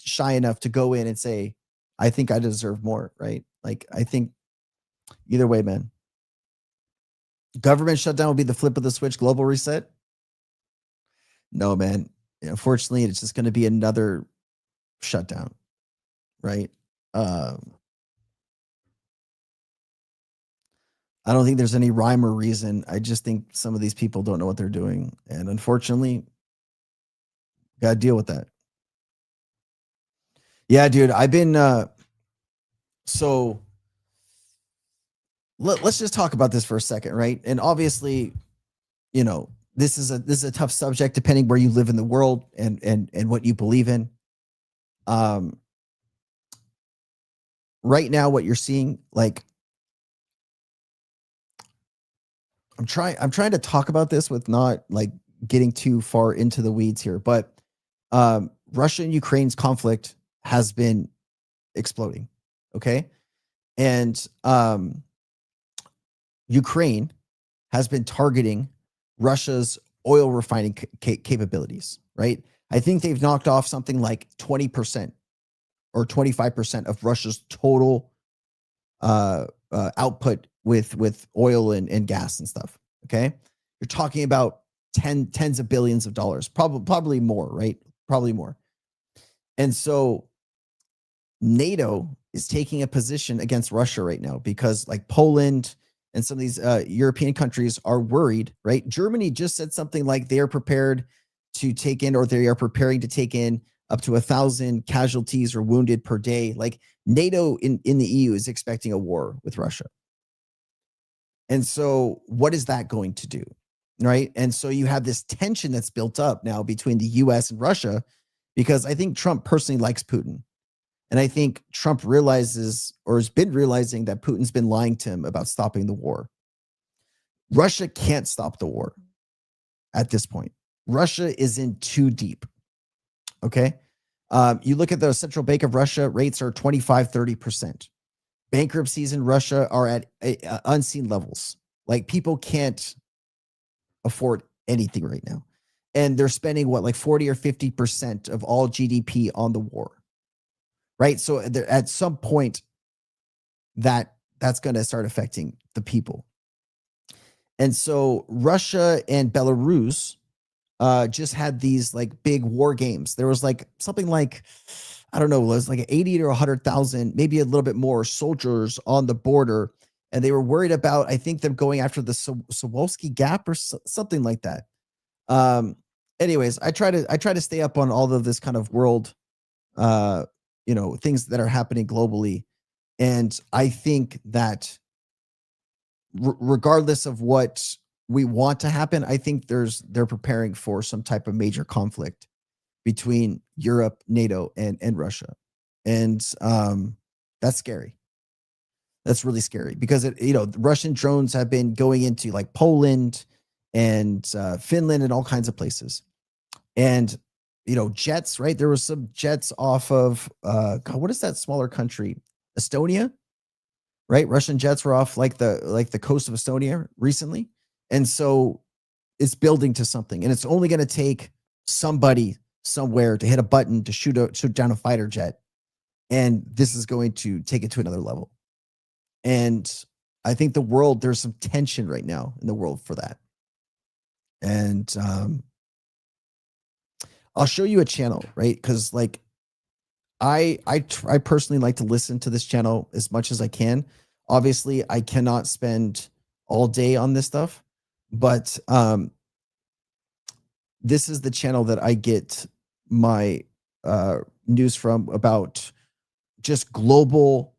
Speaker 1: shy enough to go in and say, I think I deserve more, right? Like, I think either way, man. Government shutdown will be the flip of the switch, global reset. No, man. Unfortunately, it's just going to be another shutdown, right? I don't think there's any rhyme or reason. I just think some of these people don't know what they're doing. And unfortunately, got to deal with that. Yeah, dude, I've been, so let's just talk about this for a second, right? And obviously, you know, this is a tough subject depending where you live in the world and what you believe in. Right now, what you're seeing, like, I'm trying to talk about this with not like getting too far into the weeds here, but Russia and Ukraine's conflict has been exploding. Okay. And Ukraine has been targeting Russia's oil refining capabilities, right? I think they've knocked off something like 20% or 25% of Russia's total output with oil and gas and stuff. Okay. You're talking about tens of billions of dollars, probably more, right? Probably more. And so NATO is taking a position against Russia right now because like Poland and some of these European countries are worried, right? Germany just said something like they are prepared to take in, or they are preparing to take in up to 1,000 casualties or wounded per day. Like NATO in the EU is expecting a war with Russia. And so what is that going to do? Right. And so you have this tension that's built up now between the US and Russia, because I think Trump personally likes Putin. And I think Trump realizes, or has been realizing, that Putin's been lying to him about stopping the war. Russia can't stop the war at this point. Russia is in too deep. Okay. You look at the central bank of Russia, rates are 25, 30%. Bankruptcies in Russia are at unseen levels. Like people can't afford anything right now. And they're spending what, like 40 or 50% of all GDP on the war. Right. So at some point that's going to start affecting the people. And so Russia and Belarus just had these like big war games. There was like something like, I don't know, it was like 80 to 100,000, maybe a little bit more soldiers on the border. And they were worried about, I think, them going after the Sawolski Gap or something like that. Anyways, I try to stay up on all of this kind of world, things that are happening globally. And I think that regardless of what we want to happen, I think they're preparing for some type of major conflict between Europe, NATO, and Russia. And that's scary. That's really scary because the Russian drones have been going into like Poland and Finland and all kinds of places. And jets, right? There was some jets off of God, what is that smaller country? Estonia, right? Russian jets were off like the coast of Estonia recently. And so it's building to something. And it's only going to take somebody somewhere to hit a button to shoot down a fighter jet. And this is going to take it to another level. And I think there's some tension right now in the world for that. And I'll show you a channel, right? Because like I personally like to listen to this channel as much as I can. Obviously, I cannot spend all day on this stuff, but this is the channel that I get my news from about just global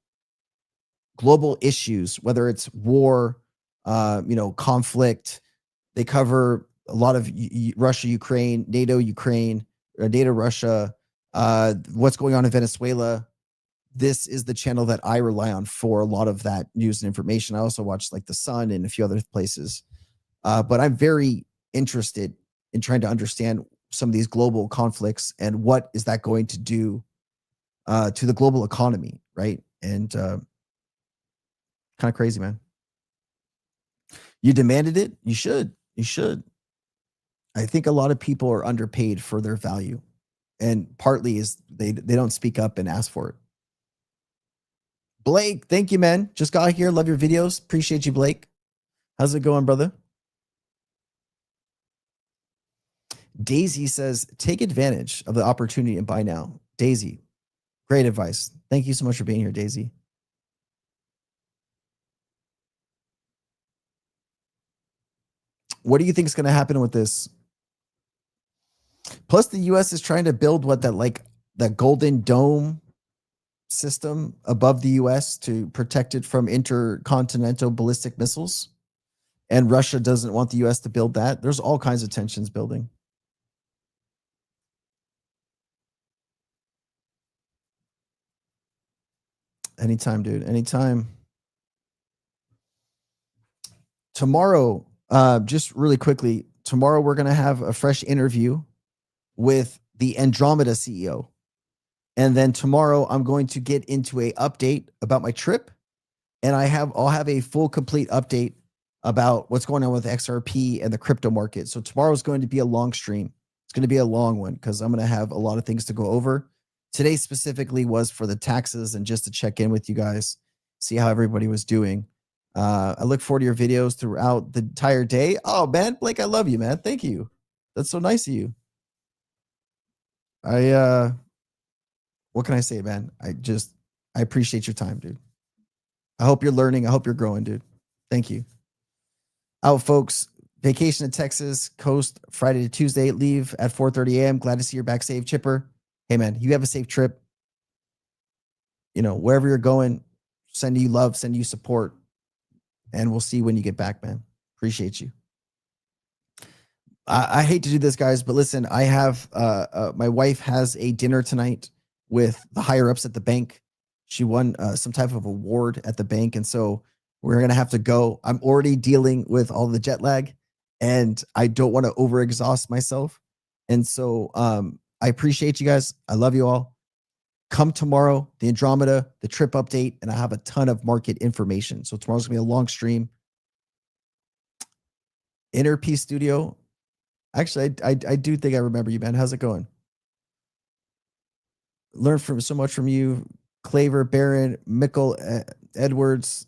Speaker 1: issues, whether it's war, conflict. They cover a lot of Russia, Ukraine, NATO, Russia, what's going on in Venezuela. This is the channel that I rely on for a lot of that news and information. I also watch like The Sun and a few other places. But I'm very interested in trying to understand some of these global conflicts and what is that going to do to the global economy, right? And kind of crazy, man. You demanded it. You should. I think a lot of people are underpaid for their value, and partly is they don't speak up and ask for it. Blake, thank you, man. Just got here. Love your videos. Appreciate you, Blake. How's it going, brother? Daisy says, take advantage of the opportunity and buy now. Daisy, great advice. Thank you so much for being here, Daisy. What do you think is going to happen with this? Plus, the U.S. is trying to build that Golden Dome system above the U.S. to protect it from intercontinental ballistic missiles. And Russia doesn't want the U.S. to build that. There's all kinds of tensions building. Anytime, dude. Anytime. Tomorrow, just really quickly, tomorrow we're going to have a fresh interview with the Andromeda CEO. And then tomorrow I'm going to get into a update about my trip. And I'll have a full complete update about what's going on with XRP and the crypto market. So tomorrow is going to be a long stream. It's going to be a long one because I'm going to have a lot of things to go over. Today specifically was for the taxes and just to check in with you guys, see how everybody was doing. I look forward to your videos throughout the entire day. Oh, man, Blake, I love you, man. Thank you. That's so nice of you. What can I say, man? I appreciate your time, dude. I hope you're learning. I hope you're growing, dude. Thank you. Out, folks. Vacation to Texas coast Friday to Tuesday. Leave at 4:30 a.m. Glad to see you're back safe, Chipper. Hey, man, you have a safe trip. Wherever you're going, send you love, send you support. And we'll see you when you get back, man. Appreciate you. I hate to do this, guys, but listen, I have my wife has a dinner tonight with the higher ups at the bank. She won some type of award at the bank, and so we're gonna have to go. I'm already dealing with all the jet lag, and I don't want to overexhaust myself. And so I appreciate you guys. I love you all. Come tomorrow, the Andromeda, the trip update, and I have a ton of market information. So tomorrow's gonna be a long stream. Inner Peace Studio. Actually, I do think I remember you, man. How's it going? Learn so much from you, Claver, Barron, Mickle, Edwards.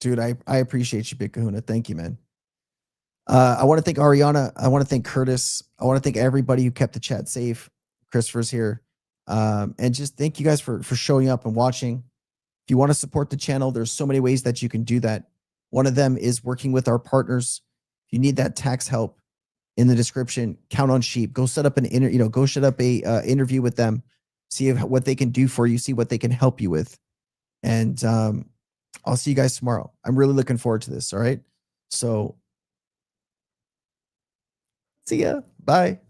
Speaker 1: Dude, I appreciate you, Big Kahuna. Thank you, man. I want to thank Ariana. I want to thank Curtis. I want to thank everybody who kept the chat safe. Christopher's here. And just thank you guys for showing up and watching. If you want to support the channel, there's so many ways that you can do that. One of them is working with our partners. If you need that tax help, in the description, Count on Sheep. Go set up go set up a interview with them. See what they can do for you. See what they can help you with. And I'll see you guys tomorrow. I'm really looking forward to this. All right. So see ya. Bye.